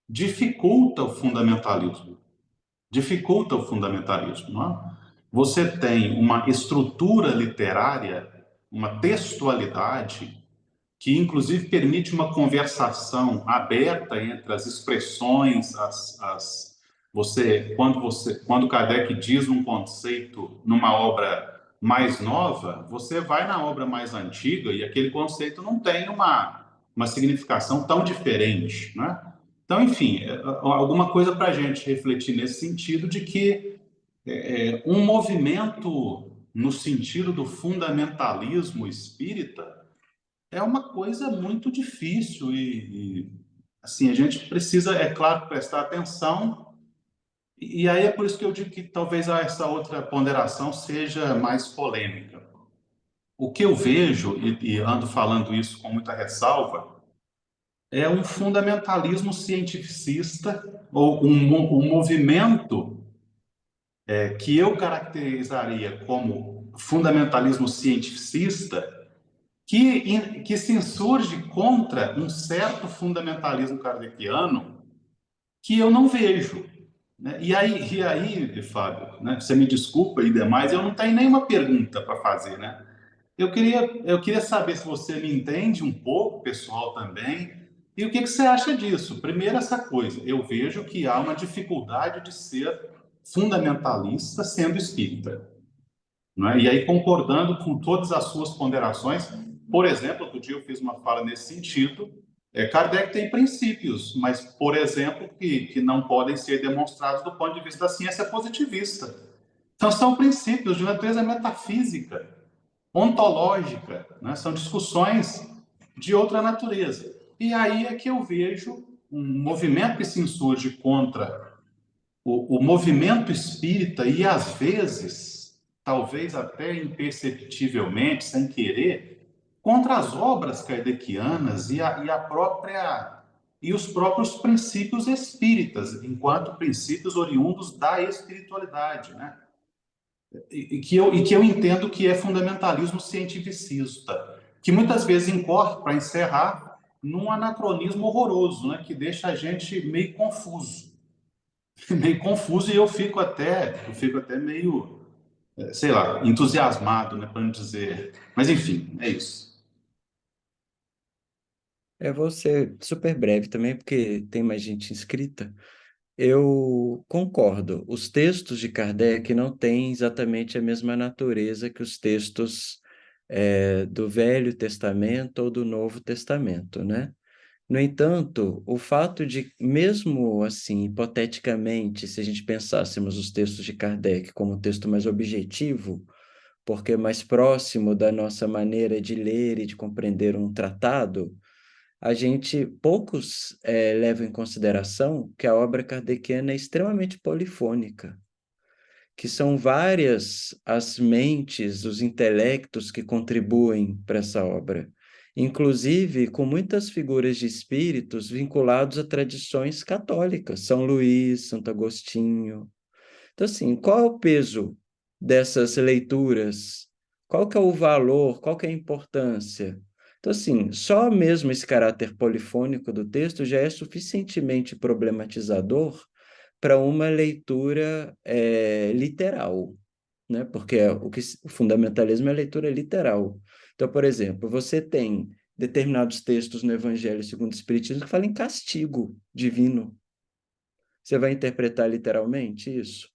dificulta o fundamentalismo. Dificulta o fundamentalismo, não é? Você tem uma estrutura literária, uma textualidade que inclusive permite uma conversação aberta entre as expressões, quando Kardec diz um conceito numa obra mais nova, você vai na obra mais antiga e aquele conceito não tem uma significação tão diferente, né? Então, enfim, alguma coisa para a gente refletir nesse sentido de que um movimento no sentido do fundamentalismo espírita é uma coisa muito difícil assim, a gente precisa, é claro, prestar atenção e aí é por isso que eu digo que talvez essa outra ponderação seja mais polêmica. O que eu vejo, e ando falando isso com muita ressalva, é um fundamentalismo cientificista ou um movimento que eu caracterizaria como fundamentalismo cientificista que se insurge contra um certo fundamentalismo kardeciano que eu não vejo, né? E aí, Fábio, né, você me desculpa e demais, eu não tenho nenhuma pergunta para fazer, né? Eu queria saber se você me entende um pouco, pessoal também, e o que você acha disso? Primeiro, essa coisa, eu vejo que há uma dificuldade de ser fundamentalista sendo espírita, não é? E aí, concordando com todas as suas ponderações, por exemplo, outro dia eu fiz uma fala nesse sentido, Kardec tem princípios, mas, por exemplo, que não podem ser demonstrados do ponto de vista da ciência positivista. Então, são princípios de natureza metafísica, ontológica, né? São discussões de outra natureza. E aí é que eu vejo um movimento que se insurge contra o movimento espírita e, às vezes, talvez até imperceptivelmente, sem querer, contra as obras kardecianas e os próprios princípios espíritas, enquanto princípios oriundos da espiritualidade, né? E que eu entendo que é fundamentalismo cientificista, que muitas vezes incorre, para encerrar, num anacronismo horroroso, né? Que deixa a gente meio confuso. Meio confuso, e eu fico até meio, sei lá, entusiasmado, né, para não dizer. Mas enfim, é isso. Vou ser super breve também, porque tem mais gente inscrita. Eu concordo. Os textos de Kardec não têm exatamente a mesma natureza que os textos do Velho Testamento ou do Novo Testamento, né? No entanto, o fato de, mesmo assim, hipoteticamente, se a gente pensássemos os textos de Kardec como um texto mais objetivo, porque é mais próximo da nossa maneira de ler e de compreender um tratado, poucos levam em consideração que a obra kardeciana é extremamente polifônica, que são várias as mentes, os intelectos que contribuem para essa obra, inclusive com muitas figuras de espíritos vinculados a tradições católicas, São Luís, Santo Agostinho. Então, assim, qual é o peso dessas leituras? Qual que é o valor? Qual que é a importância? Então, assim, só mesmo esse caráter polifônico do texto já é suficientemente problematizador para uma leitura literal, né? Porque o fundamentalismo é a leitura literal. Então, por exemplo, você tem determinados textos no Evangelho segundo o Espiritismo que falam em castigo divino. Você vai interpretar literalmente isso?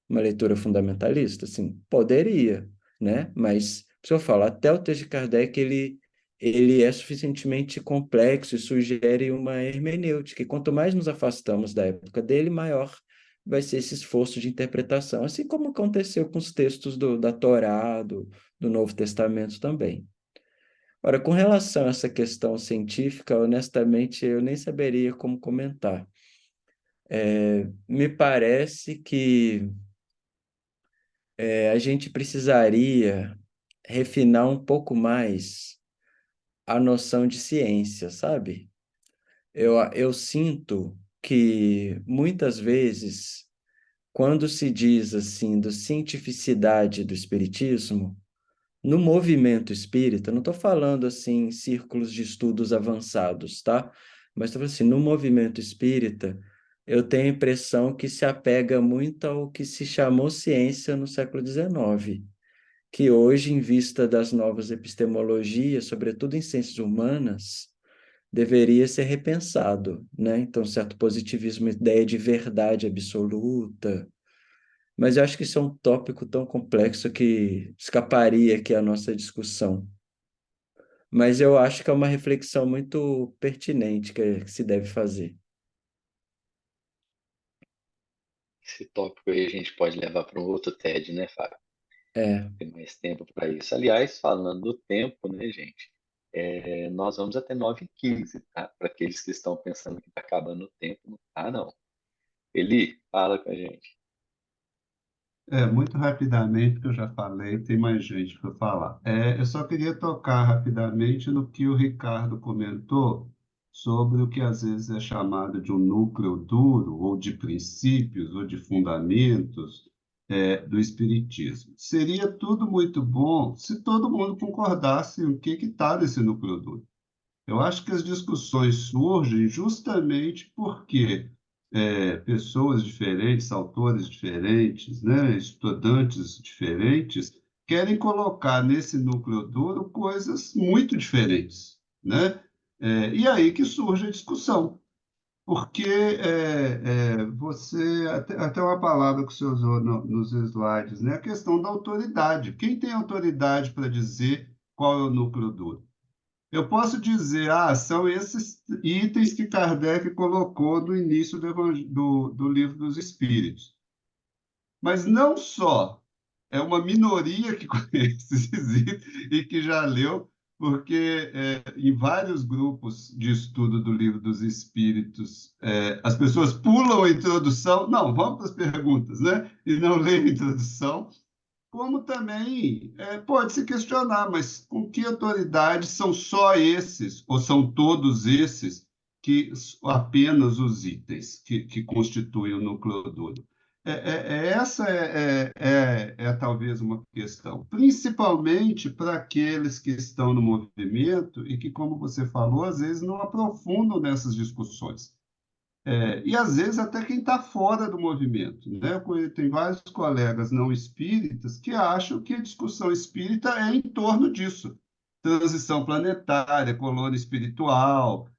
Uma leitura fundamentalista? Sim, poderia, né? Mas, se eu falo, até o texto de Kardec, ele é suficientemente complexo e sugere uma hermenêutica, e quanto mais nos afastamos da época dele, maior vai ser esse esforço de interpretação, assim como aconteceu com os textos da Torá, do Novo Testamento também. Ora, com relação a essa questão científica, honestamente, eu nem saberia como comentar. Me parece que a gente precisaria refinar um pouco mais a noção de ciência, sabe? Eu sinto que muitas vezes, quando se diz assim da cientificidade do espiritismo, no movimento espírita, não estou falando assim em círculos de estudos avançados, tá? Mas estou falando assim, no movimento espírita, eu tenho a impressão que se apega muito ao que se chamou ciência no século XIX, que hoje, em vista das novas epistemologias, sobretudo em ciências humanas, deveria ser repensado, né? Então, certo positivismo, ideia de verdade absoluta, mas eu acho que isso é um tópico tão complexo que escaparia aqui a nossa discussão. Mas eu acho que é uma reflexão muito pertinente que se deve fazer. Esse tópico aí a gente pode levar para um outro TED, né, Fábio? É, Tem mais tempo para isso. Aliás, falando do tempo, né, gente? Nós vamos até 9h15, tá? Para aqueles que estão pensando que está acabando o tempo, não tá, não. Eli, fala com a gente. Muito rapidamente, que eu já falei, tem mais gente para falar. Eu só queria tocar rapidamente no que o Ricardo comentou sobre o que às vezes é chamado de um núcleo duro, ou de princípios, ou de fundamentos, do Espiritismo. Seria tudo muito bom se todo mundo concordasse o que está nesse núcleo duro. Eu acho que as discussões surgem justamente porque pessoas diferentes, autores diferentes, né, estudantes diferentes, querem colocar nesse núcleo duro coisas muito diferentes, né? E aí que surge a discussão, porque até uma palavra que você usou nos slides, né, a questão da autoridade. Quem tem autoridade para dizer qual é o núcleo duro? Eu posso dizer, são esses itens que Kardec colocou no início do Livro dos Espíritos. Mas não só é uma minoria que conhece esses itens e que já leu, porque em vários grupos de estudo do Livro dos Espíritos, as pessoas pulam a introdução, não, vamos para as perguntas, né? E não leem a introdução, como também pode se questionar, mas com que autoridade são só esses, ou são todos esses, apenas os itens que constituem o núcleo duro? Essa talvez uma questão, principalmente para aqueles que estão no movimento e que, como você falou, às vezes não aprofundam nessas discussões. E às vezes até quem está fora do movimento, né? Tem vários colegas não espíritas que acham que a discussão espírita é em torno disso. Transição planetária, colônia espiritual.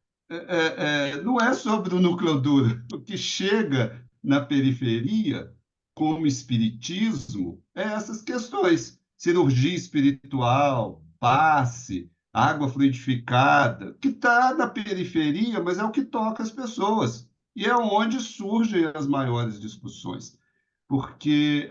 Não é sobre o núcleo duro. O que chega na periferia, como espiritismo, é essas questões. Cirurgia espiritual, passe, água fluidificada, que está na periferia, mas é o que toca as pessoas. E é onde surgem as maiores discussões. porque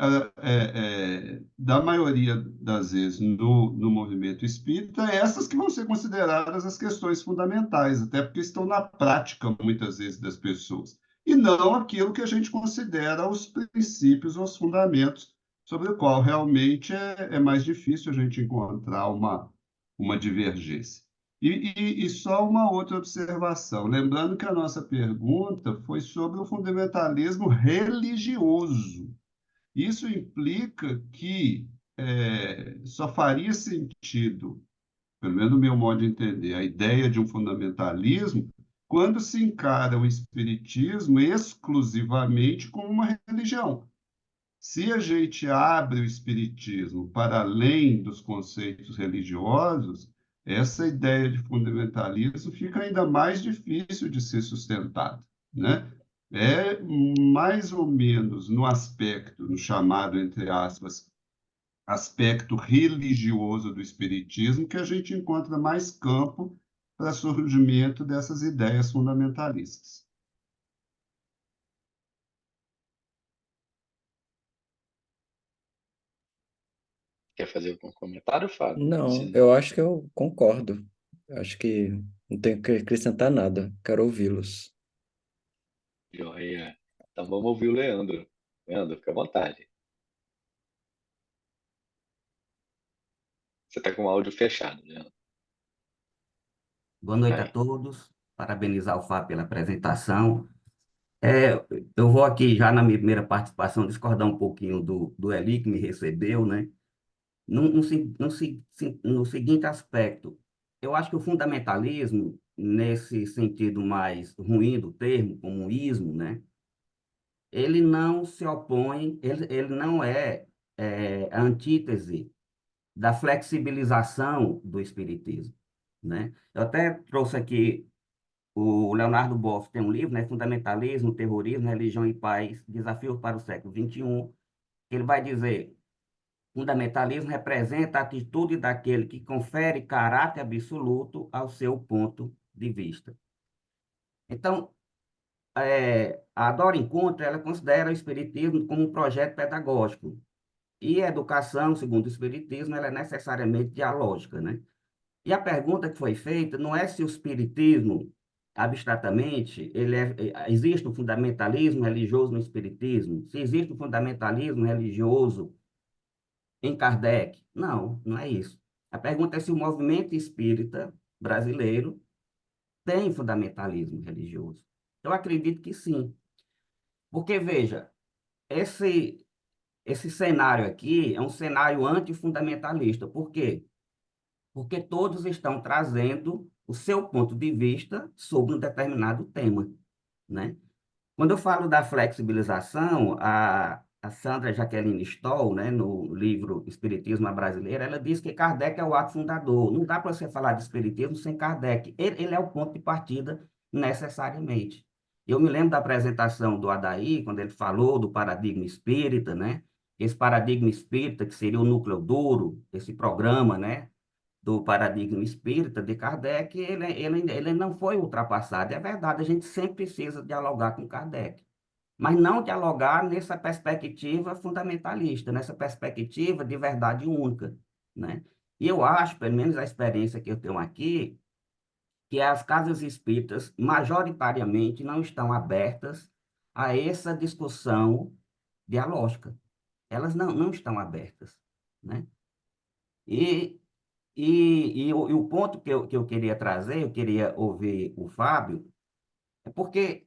da maioria das vezes no movimento espírita, essas que vão ser consideradas as questões fundamentais, até porque estão na prática, muitas vezes, das pessoas, e não aquilo que a gente considera os princípios, os fundamentos, sobre o qual realmente é mais difícil a gente encontrar uma divergência. E só uma outra observação, lembrando que a nossa pergunta foi sobre o fundamentalismo religioso. Isso implica que só faria sentido, pelo menos no meu modo de entender, a ideia de um fundamentalismo quando se encara o espiritismo exclusivamente como uma religião. Se a gente abre o espiritismo para além dos conceitos religiosos, essa ideia de fundamentalismo fica ainda mais difícil de ser sustentada, né? É mais ou menos no aspecto, no chamado, entre aspas, aspecto religioso do espiritismo, que a gente encontra mais campo para surgimento dessas ideias fundamentalistas. Quer fazer algum comentário, Fábio? Não, Se eu não, acho que eu concordo. Eu acho que não tenho que acrescentar nada. Quero ouvi-los. joia. Então vamos ouvir o Leandro. Leandro, fica à vontade. Você está com o áudio fechado, Leandro. Boa noite a Aí. todos. Parabenizar o Fábio pela apresentação. Eu vou aqui já na minha primeira participação discordar um pouquinho do Eli, que me recebeu, né? No seguinte aspecto, eu acho que o fundamentalismo, nesse sentido mais ruim do termo, como um ismo, né? Ele não se opõe, ele não é a antítese da flexibilização do espiritismo, né? Eu até trouxe aqui o Leonardo Boff tem um livro, né, Fundamentalismo, Terrorismo, Religião e Paz, Desafios para o século XXI. Ele vai dizer: fundamentalismo representa a atitude daquele que confere caráter absoluto ao seu ponto de vista. Então, a Dora Encontro, ela considera o espiritismo como um projeto pedagógico. E a educação, segundo o espiritismo, ela é necessariamente dialógica, né? E a pergunta que foi feita não é se o espiritismo, abstratamente, existe um fundamentalismo religioso no espiritismo, se existe um fundamentalismo religioso em Kardec. Não, não é isso. A pergunta é se o movimento espírita brasileiro tem fundamentalismo religioso. Eu acredito que sim. Porque, veja, esse, esse cenário aqui é um cenário antifundamentalista. Por quê? Porque todos estão trazendo o seu ponto de vista sobre um determinado tema, né? Quando eu falo da flexibilização, a Sandra Jaqueline Stoll, né, no livro Espiritismo à Brasileira, ela diz que Kardec é o ato fundador. Não dá para você falar de espiritismo sem Kardec. Ele é o ponto de partida necessariamente. Eu me lembro da apresentação do Adair, quando ele falou do paradigma espírita, né? Esse paradigma espírita, que seria o núcleo duro, esse programa, né, do paradigma espírita de Kardec, ele não foi ultrapassado. É verdade, a gente sempre precisa dialogar com Kardec, mas não dialogar nessa perspectiva fundamentalista, nessa perspectiva de verdade única, né? E eu acho, pelo menos a experiência que eu tenho aqui, que as casas espíritas, majoritariamente, não estão abertas a essa discussão dialógica. Elas não estão abertas, né? E e o ponto que eu queria trazer, eu queria ouvir o Fábio, é porque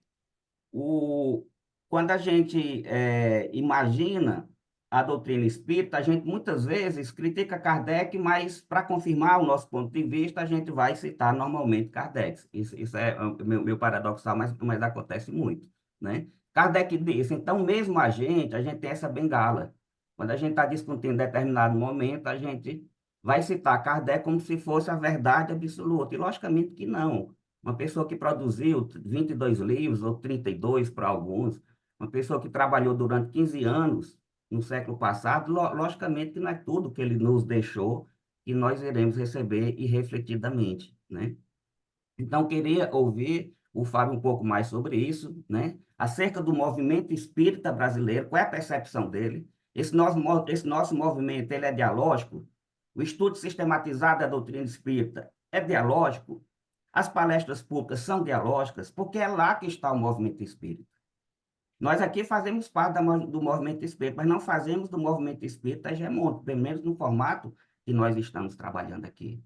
quando a gente imagina a doutrina espírita, a gente muitas vezes critica Kardec, mas para confirmar o nosso ponto de vista, a gente vai citar normalmente Kardec. Isso é o meu paradoxal, mas acontece muito, né? Kardec disse, então mesmo a gente tem essa bengala. Quando a gente está discutindo em determinado momento, a gente vai citar Kardec como se fosse a verdade absoluta. E logicamente que não. Uma pessoa que produziu 22 livros, ou 32 para alguns, uma pessoa que trabalhou durante 15 anos no século passado, logicamente que não é tudo que ele nos deixou que nós iremos receber irrefletidamente, né? Então, queria ouvir o Fábio um pouco mais sobre isso, né? Acerca do movimento espírita brasileiro, qual é a percepção dele? Esse nosso movimento, ele é dialógico? O estudo sistematizado da doutrina espírita é dialógico? As palestras públicas são dialógicas? Porque é lá que está o movimento espírita. Nós aqui fazemos parte do movimento espírita, mas não fazemos do movimento espírita hegemônico, pelo menos no formato que nós estamos trabalhando aqui.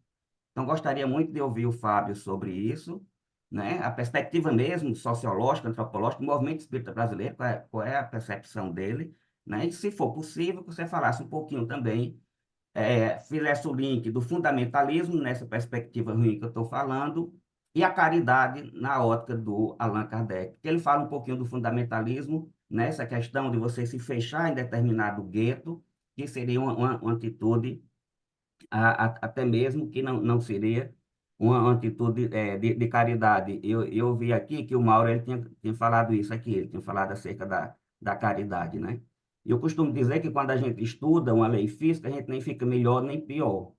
Então, gostaria muito de ouvir o Fábio sobre isso, né? A perspectiva mesmo sociológica, antropológica, do movimento espírita brasileiro, qual é a percepção dele, né? E, se for possível, que você falasse um pouquinho também, fizesse o link do fundamentalismo, nessa perspectiva ruim que eu estou falando, e a caridade na ótica do Allan Kardec. Que ele fala um pouquinho do fundamentalismo, nessa questão de você se fechar em determinado gueto, que seria uma atitude até mesmo que não seria uma atitude de caridade. Eu vi aqui que o Mauro ele tinha falado isso aqui, ele tinha falado acerca da caridade, né? E eu costumo dizer que quando a gente estuda uma lei física, a gente nem fica melhor nem pior.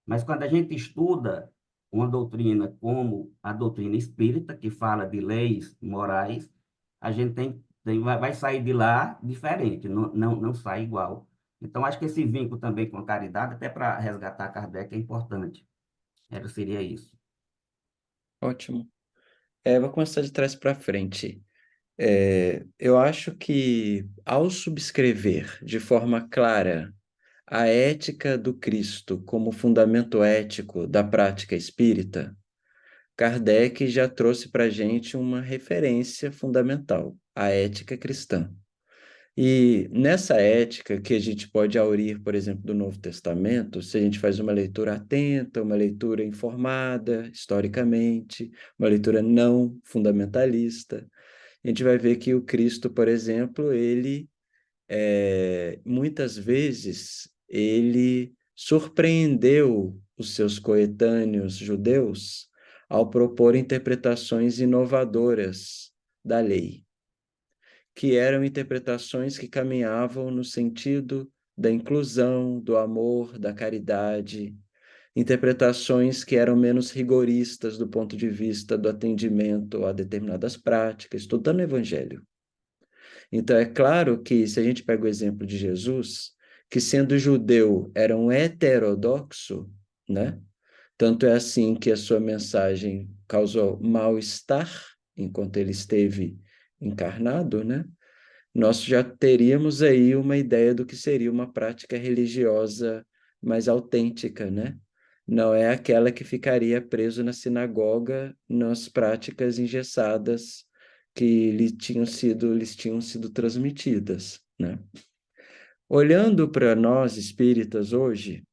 Mas quando a gente estuda uma doutrina como a doutrina espírita, que fala de leis morais, a gente vai sair de lá diferente, não sai igual. Então, acho que esse vínculo também com a caridade, até para resgatar Kardec, é importante. Seria isso. Ótimo. Vou começar de trás para frente. Eu acho que, ao subscrever de forma clara a ética do Cristo como fundamento ético da prática espírita, Kardec já trouxe para a gente uma referência fundamental, a ética cristã. E nessa ética que a gente pode aurir, por exemplo, do Novo Testamento, se a gente faz uma leitura atenta, uma leitura informada, historicamente, uma leitura não fundamentalista, a gente vai ver que o Cristo, por exemplo, ele, muitas vezes, ele surpreendeu os seus coetâneos judeus ao propor interpretações inovadoras da lei, que eram interpretações que caminhavam no sentido da inclusão, do amor, da caridade, interpretações que eram menos rigoristas do ponto de vista do atendimento a determinadas práticas, tudo está no Evangelho. Então, é claro que, se a gente pega o exemplo de Jesus, que sendo judeu era um heterodoxo, né? Tanto é assim que a sua mensagem causou mal-estar enquanto ele esteve encarnado, né? Nós já teríamos aí uma ideia do que seria uma prática religiosa mais autêntica, né? Não é aquela que ficaria preso na sinagoga nas práticas engessadas que lhes tinham sido transmitidas, né? Olhando para nós espíritas hoje,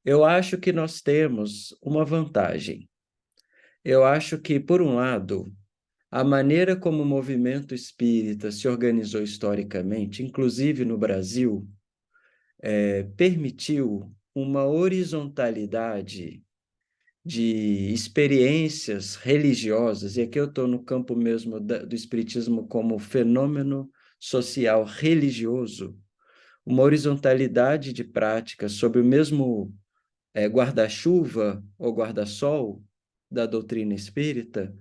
eu acho que nós temos uma vantagem. Eu acho que, por um lado, a maneira como o movimento espírita se organizou historicamente, inclusive no Brasil, permitiu uma horizontalidade de experiências religiosas, e aqui eu estou no campo mesmo do espiritismo como fenômeno social religioso, uma horizontalidade de práticas sob o mesmo guarda-chuva ou guarda-sol da doutrina espírita,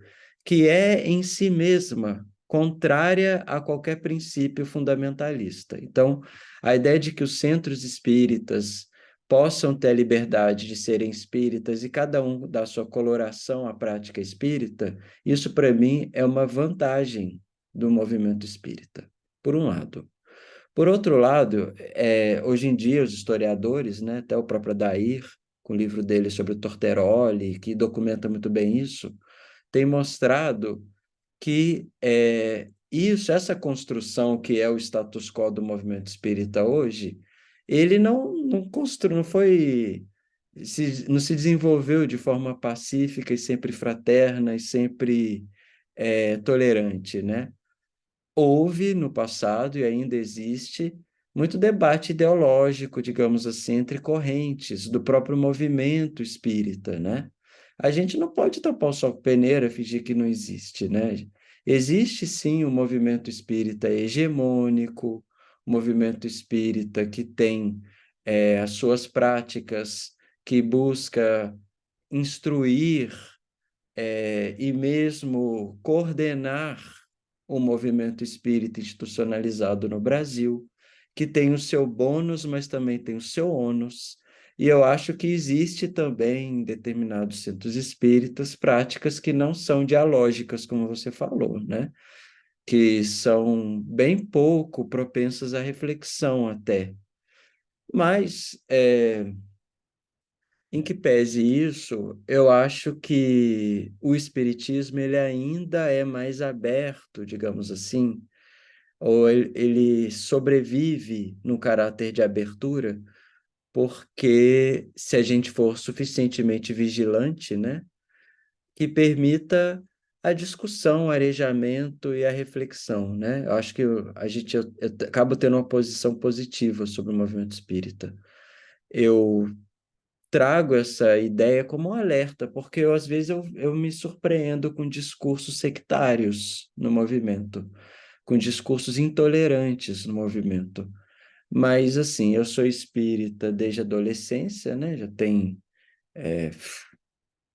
que é em si mesma contrária a qualquer princípio fundamentalista. Então, a ideia de que os centros espíritas possam ter a liberdade de serem espíritas e cada um dar sua coloração à prática espírita, isso para mim é uma vantagem do movimento espírita, por um lado. Por outro lado, hoje em dia os historiadores, né, até o próprio Adair, com o livro dele sobre o Torteroli, que documenta muito bem isso, tem mostrado que essa construção que é o status quo do movimento espírita hoje, ele não se desenvolveu de forma pacífica e sempre fraterna e sempre tolerante, né? Houve no passado e ainda existe muito debate ideológico, digamos assim, entre correntes do próprio movimento espírita, né? A gente não pode tapar o sol com peneira e fingir que não existe, né? Existe sim o movimento espírita hegemônico, o movimento espírita que tem as suas práticas, que busca instruir e mesmo coordenar o movimento espírita institucionalizado no Brasil, que tem o seu bônus, mas também tem o seu ônus. E eu acho que existe também em determinados centros espíritas práticas que não são dialógicas, como você falou, né? Que são bem pouco propensas à reflexão até. Mas, em que pese isso, eu acho que o espiritismo ele ainda é mais aberto, digamos assim, ou ele sobrevive no caráter de abertura, porque se a gente for suficientemente vigilante, né, que permita a discussão, o arejamento e a reflexão, né? Eu acho que eu acabo tendo uma posição positiva sobre o movimento espírita. Eu trago essa ideia como um alerta, porque às vezes eu me surpreendo com discursos sectários no movimento, com discursos intolerantes no movimento. Mas, assim, eu sou espírita desde a adolescência, né? Já tem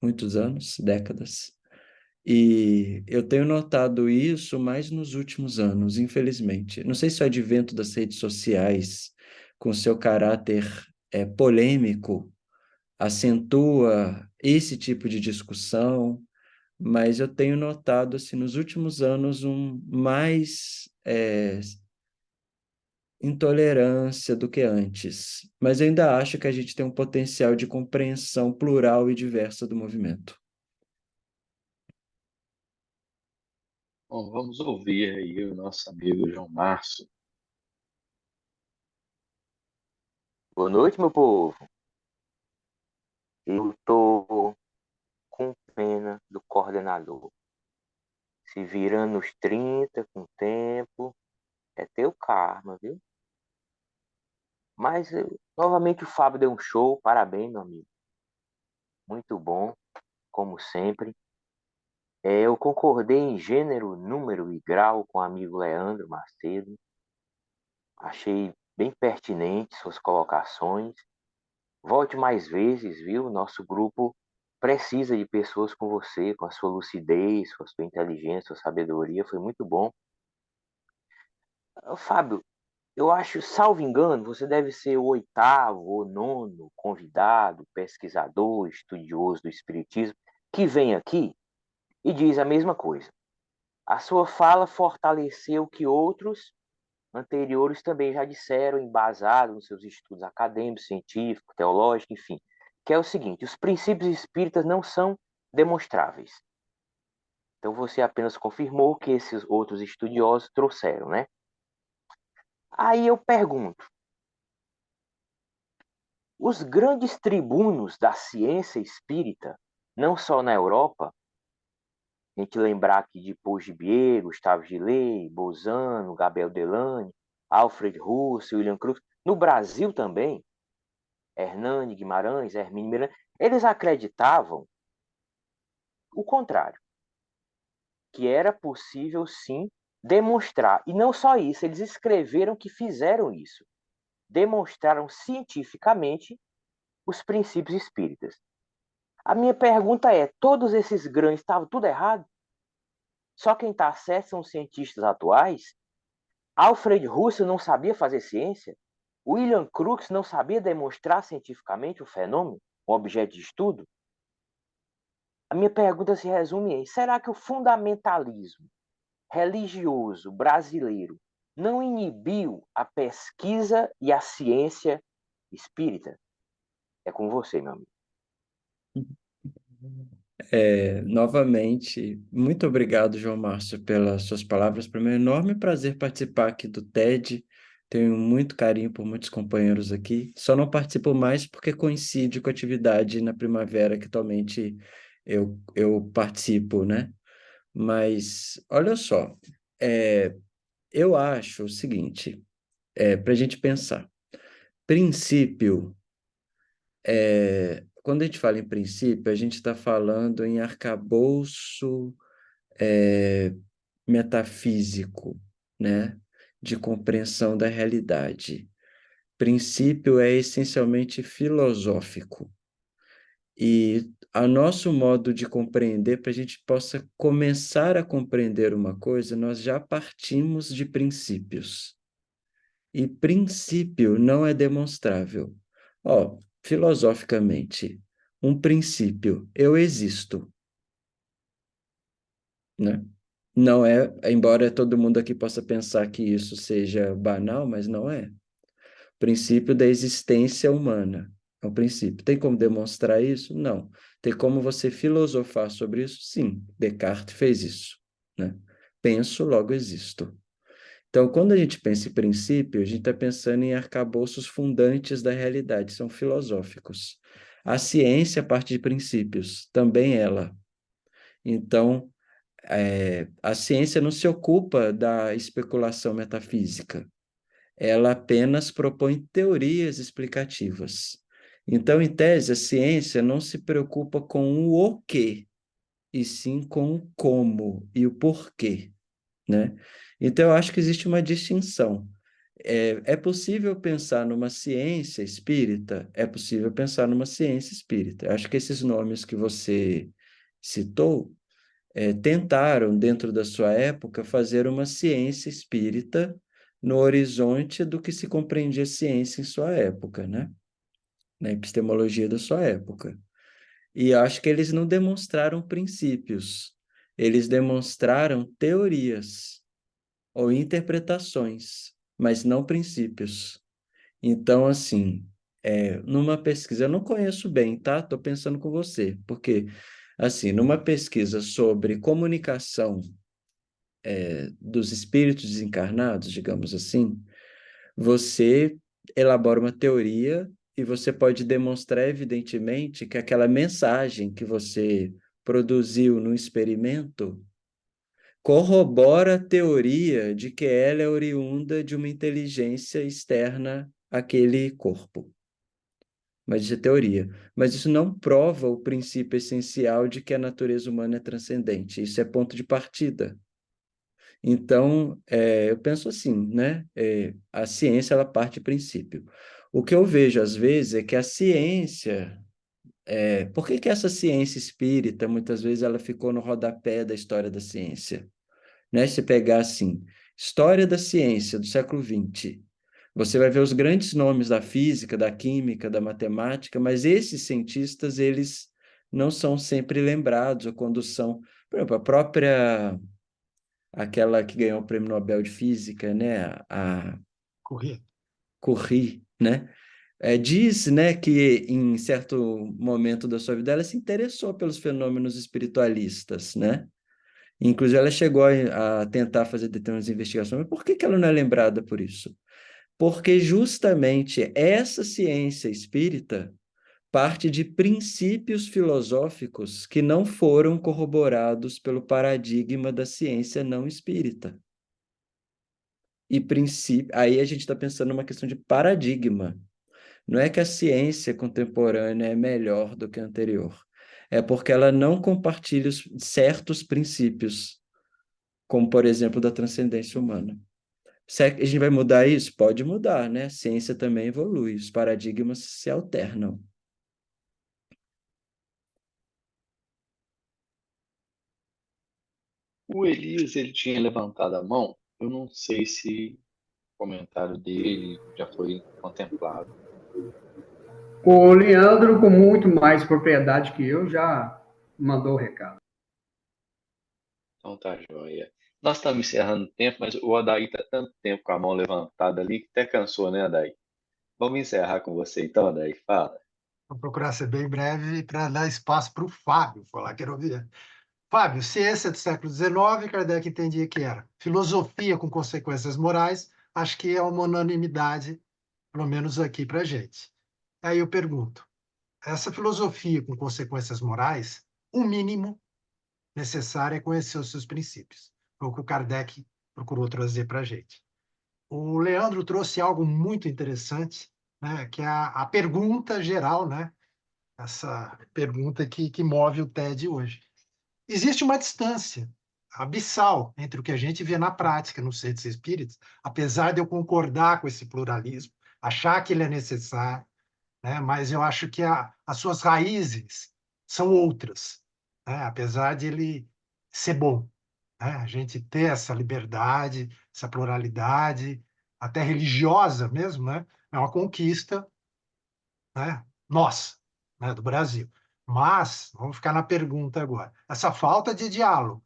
muitos anos, décadas. E eu tenho notado isso mais nos últimos anos, infelizmente. Não sei se o advento das redes sociais, com seu caráter polêmico, acentua esse tipo de discussão, mas eu tenho notado, assim, nos últimos anos, mais intolerância do que antes. Mas eu ainda acho que a gente tem um potencial de compreensão plural e diversa do movimento. Bom, vamos ouvir aí o nosso amigo João Márcio. Boa noite, meu povo. Eu tô com pena do coordenador. Se virando nos 30 com o tempo, é teu karma, viu? Mas, novamente, o Fábio deu um show. Parabéns, meu amigo. Muito bom, como sempre. Eu concordei em gênero, número e grau com o amigo Leandro Macedo. Achei bem pertinente suas colocações. Volte mais vezes, viu? Nosso grupo precisa de pessoas com você, com a sua lucidez, com a sua inteligência, sua sabedoria. Foi muito bom. Fábio, eu acho, salvo engano, você deve ser o 8º ou 9º convidado, pesquisador, estudioso do Espiritismo, que vem aqui e diz a mesma coisa. A sua fala fortaleceu o que outros anteriores também já disseram, embasado nos seus estudos acadêmicos, científicos, teológicos, enfim, que é o seguinte: os princípios espíritas não são demonstráveis. Então você apenas confirmou o que esses outros estudiosos trouxeram, né? Aí eu pergunto, os grandes tribunos da ciência espírita, não só na Europa, a gente lembrar aqui de Paul Gibier, Gustavo Gillet, Bolzano, Gabriel Delany, Alfred Russell, William Crookes, no Brasil também, Hernani Guimarães, Hermínio Miranda, eles acreditavam o contrário, que era possível sim demonstrar. E não só isso, eles escreveram que fizeram isso. Demonstraram cientificamente os princípios espíritas. A minha pergunta é, todos esses grandes estavam tudo errado? Só quem está certo são os cientistas atuais? Alfred Russell não sabia fazer ciência? William Crookes não sabia demonstrar cientificamente o fenômeno, um objeto de estudo? A minha pergunta se resume em: será que o fundamentalismo religioso brasileiro não inibiu a pesquisa e a ciência espírita? É com você, meu amigo. Novamente, muito obrigado, João Márcio, pelas suas palavras. Para mim é um enorme prazer participar aqui do TED. Tenho muito carinho por muitos companheiros aqui. Só não participo mais porque coincide com a atividade na primavera que atualmente eu participo, né? Mas, olha só, eu acho o seguinte, para a gente pensar. Princípio, quando a gente fala em princípio, a gente está falando em arcabouço metafísico, né? De compreensão da realidade. Princípio é essencialmente filosófico. E a nosso modo de compreender, para a gente possa começar a compreender uma coisa, nós já partimos de princípios. E princípio não é demonstrável. Ó, filosoficamente, um princípio, eu existo, né? Não é, embora todo mundo aqui possa pensar que isso seja banal, mas não é. Princípio da existência humana. É um princípio. Tem como demonstrar isso? Não. Tem como você filosofar sobre isso? Sim. Descartes fez isso, né? Penso, logo existo. Então, quando a gente pensa em princípio, a gente está pensando em arcabouços fundantes da realidade, são filosóficos. A ciência parte de princípios, também ela. Então, a ciência não se ocupa da especulação metafísica, ela apenas propõe teorias explicativas. Então, em tese, a ciência não se preocupa com o quê, e sim com o como e o porquê, né? Então, eu acho que existe uma distinção. É possível pensar numa ciência espírita? É possível pensar numa ciência espírita. Eu acho que esses nomes que você citou tentaram, dentro da sua época, fazer uma ciência espírita no horizonte do que se compreendia ciência em sua época, né? Na epistemologia da sua época. E acho que eles não demonstraram princípios, eles demonstraram teorias ou interpretações, mas não princípios. Então, assim, numa pesquisa, eu não conheço bem, tá? Estou pensando com você, porque, assim, numa pesquisa sobre comunicação dos espíritos desencarnados, digamos assim, você elabora uma teoria e você pode demonstrar, evidentemente, que aquela mensagem que você produziu no experimento corrobora a teoria de que ela é oriunda de uma inteligência externa àquele corpo. Mas isso é teoria. Mas isso não prova o princípio essencial de que a natureza humana é transcendente. Isso é ponto de partida. Então, eu penso assim, né? A ciência, ela parte de princípio. O que eu vejo, às vezes, é que a ciência... por que que essa ciência espírita, muitas vezes, ela ficou no rodapé da história da ciência? Né? Se pegar, assim, história da ciência do século XX, você vai ver os grandes nomes da física, da química, da matemática, mas esses cientistas, eles não são sempre lembrados, ou quando são... Por exemplo, a própria... aquela que ganhou o Prêmio Nobel de Física, né? A Corrêa. Curie, né? Diz, né, que em certo momento da sua vida ela se interessou pelos fenômenos espiritualistas, né? Inclusive ela chegou a tentar fazer determinadas investigações, mas por que que ela não é lembrada por isso? Porque justamente essa ciência espírita parte de princípios filosóficos que não foram corroborados pelo paradigma da ciência não espírita. E princípio, aí a gente está pensando numa questão de paradigma. Não é que a ciência contemporânea é melhor do que a anterior. É porque ela não compartilha certos princípios, como, por exemplo, da transcendência humana. A gente vai mudar isso? Pode mudar, né? A ciência também evolui, os paradigmas se alternam. O Elias, ele tinha levantado a mão. Eu não sei se o comentário dele já foi contemplado. O Leandro, com muito mais propriedade que eu, já mandou o recado. Então tá joia. Nós estamos encerrando o tempo, mas o Adair está tanto tempo com a mão levantada ali que até cansou, né, Adair? Vamos encerrar com você então, Adair. Fala. Vou procurar ser bem breve para dar espaço para o Fábio falar, quero ouvir. Fábio, ciência do século XIX, Kardec entendia que era filosofia com consequências morais, acho que é uma unanimidade, pelo menos aqui para a gente. Aí eu pergunto, essa filosofia com consequências morais, o mínimo necessário é conhecer os seus princípios. Foi o que o Kardec procurou trazer para a gente. O Leandro trouxe algo muito interessante, né, que é a pergunta geral, né, essa pergunta que move o TED hoje. Existe uma distância abissal entre o que a gente vê na prática nos centros espíritas, apesar de eu concordar com esse pluralismo, achar que ele é necessário, né? Mas eu acho que as suas raízes são outras, né? Apesar de ele ser bom, né? A gente ter essa liberdade, essa pluralidade, até religiosa mesmo, né? É uma conquista, né? Nossa, né? Do Brasil. Mas, vamos ficar na pergunta agora. Essa falta de diálogo,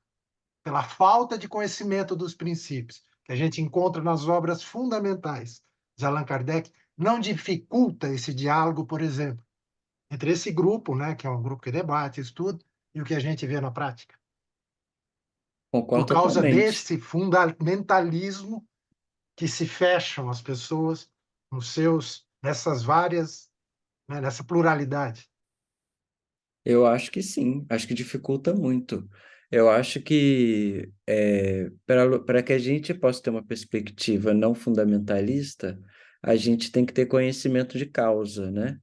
pela falta de conhecimento dos princípios que a gente encontra nas obras fundamentais de Allan Kardec, não dificulta esse diálogo, por exemplo, entre esse grupo, né, que é um grupo que debate, estuda, e o que a gente vê na prática. Por Concordo causa totalmente. desse fundamentalismo que se fecham as pessoas nessas várias, né, nessa pluralidade. Eu acho que sim, acho que dificulta muito. Eu acho que para que a gente possa ter uma perspectiva não fundamentalista, a gente tem que ter conhecimento de causa, né?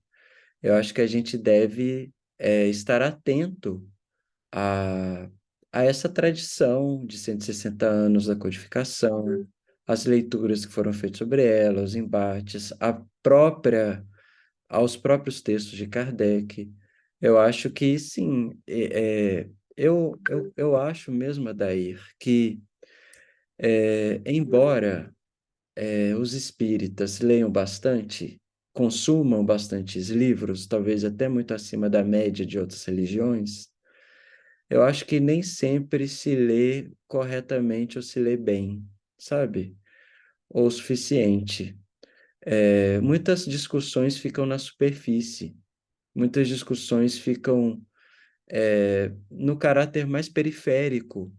Eu acho que a gente deve estar atento a, a essa tradição de 160 anos da codificação, as leituras que foram feitas sobre ela, os embates, aos próprios textos de Kardec. Eu acho que sim, eu acho mesmo, Adair, que embora os espíritas leiam bastante, consumam bastantes livros, talvez até muito acima da média de outras religiões, eu acho que nem sempre se lê corretamente ou se lê bem, sabe? Ou o suficiente. Muitas discussões ficam na superfície, muitas discussões ficam no caráter mais periférico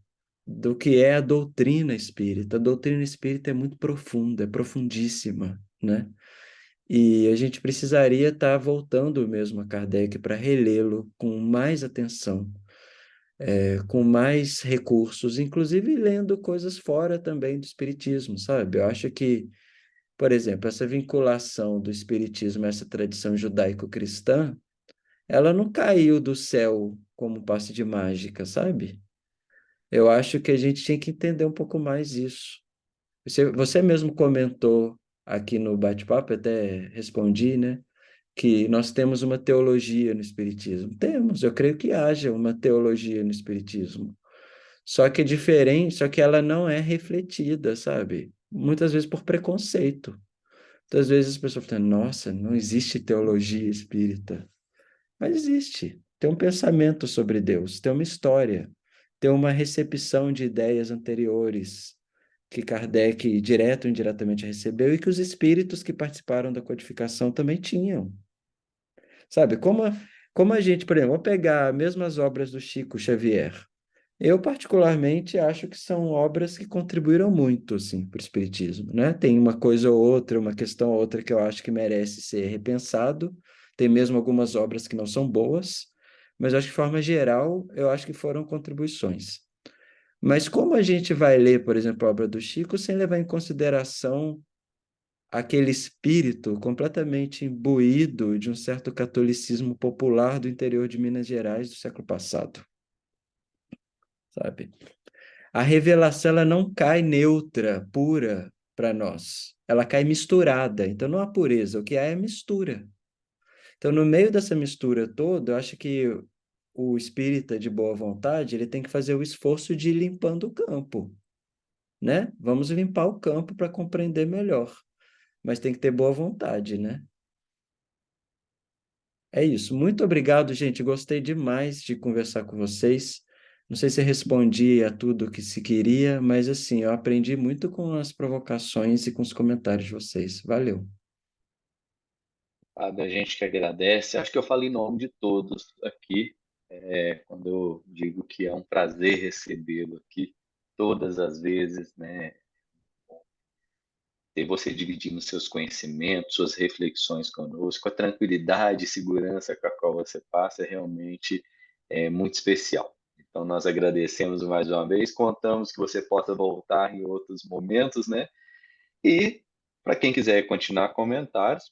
do que é a doutrina espírita. A doutrina espírita é muito profunda, é profundíssima, né? E a gente precisaria estar voltando mesmo a Kardec para relê-lo com mais atenção, com mais recursos, inclusive lendo coisas fora também do espiritismo, sabe? Eu acho que, por exemplo, essa vinculação do espiritismo a essa tradição judaico-cristã, ela não caiu do céu como um passe de mágica, sabe? Eu acho que a gente tinha que entender um pouco mais isso. Você mesmo comentou aqui no bate-papo, até respondi, né? Que nós temos uma teologia no Espiritismo. Temos, eu creio que haja uma teologia no Espiritismo. Só que é diferente, só que ela não é refletida, sabe? Muitas vezes por preconceito. Muitas vezes as pessoas falam, nossa, não existe teologia espírita. Mas existe. Tem um pensamento sobre Deus, tem uma história, tem uma recepção de ideias anteriores que Kardec, direto ou indiretamente, recebeu e que os espíritos que participaram da codificação também tinham. Sabe? Como a gente, por exemplo, vou pegar mesmo as obras do Chico Xavier. Eu, particularmente, acho que são obras que contribuíram muito, assim, para o espiritismo, né? Tem uma coisa ou outra, uma questão ou outra que eu acho que merece ser repensado. Tem mesmo algumas obras que não são boas, mas acho que, de forma geral, eu acho que foram contribuições. Mas como a gente vai ler, por exemplo, a obra do Chico sem levar em consideração aquele espírito completamente imbuído de um certo catolicismo popular do interior de Minas Gerais do século passado, sabe? A revelação ela não cai neutra, pura para nós. Ela cai misturada. Então não há pureza, o que há é mistura. Então no meio dessa mistura toda, eu acho que o espírita de boa vontade, ele tem que fazer o esforço de ir limpando o campo, né? Vamos limpar o campo para compreender melhor, mas tem que ter boa vontade, né? É isso. Muito obrigado, gente. Gostei demais de conversar com vocês. Não sei se respondi a tudo que se queria, mas assim, eu aprendi muito com as provocações e com os comentários de vocês. Valeu. Sabe, a gente que agradece. Acho que eu falei em nome de todos aqui, quando eu digo que é um prazer recebê-lo aqui todas as vezes, né? Ter você dividindo seus conhecimentos, suas reflexões conosco, a tranquilidade e segurança com a qual você passa é realmente muito especial. Então, nós agradecemos mais uma vez, contamos que você possa voltar em outros momentos, né? E para quem quiser continuar comentários,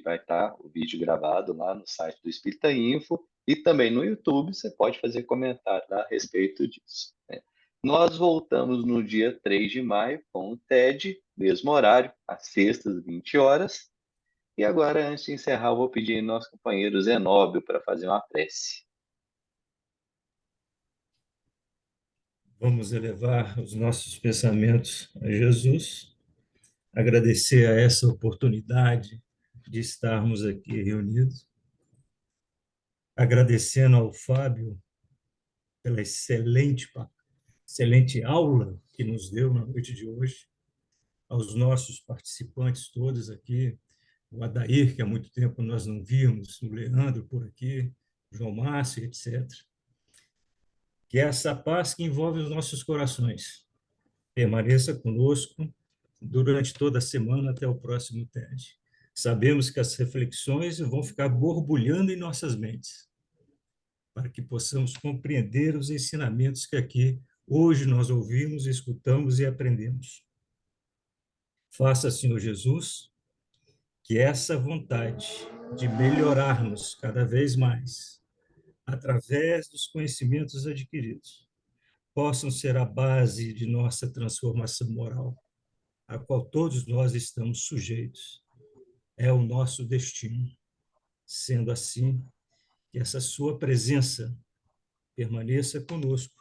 vai estar o vídeo gravado lá no site do Espírita Info e também no YouTube, você pode fazer comentário a respeito disso, né? Nós voltamos no dia 3 de maio com o TED, mesmo horário, às sextas, 20 horas. E agora, antes de encerrar, eu vou pedir ao nosso companheiro Zenóbio para fazer uma prece. Vamos elevar os nossos pensamentos a Jesus, agradecer a essa oportunidade de estarmos aqui reunidos, agradecendo ao Fábio pela excelente aula que nos deu na noite de hoje, aos nossos participantes todos aqui, o Adair, que há muito tempo nós não vimos, o Leandro por aqui, o João Márcio, etc. Que essa paz que envolve os nossos corações permaneça conosco durante toda a semana até o próximo TED. Sabemos que as reflexões vão ficar borbulhando em nossas mentes, para que possamos compreender os ensinamentos que aqui hoje nós ouvimos, escutamos e aprendemos. Faça, Senhor Jesus, que essa vontade de melhorarmos cada vez mais, através dos conhecimentos adquiridos, possam ser a base de nossa transformação moral, a qual todos nós estamos sujeitos. É o nosso destino. Sendo assim, que essa sua presença permaneça conosco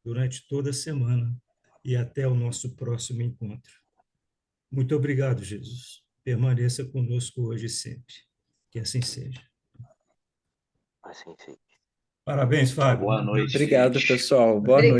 durante toda a semana e até o nosso próximo encontro. Muito obrigado, Jesus. Permaneça conosco hoje e sempre. Que assim seja. Assim seja. Parabéns, Fábio. Boa noite, Obrigado, gente. pessoal. Boa noite.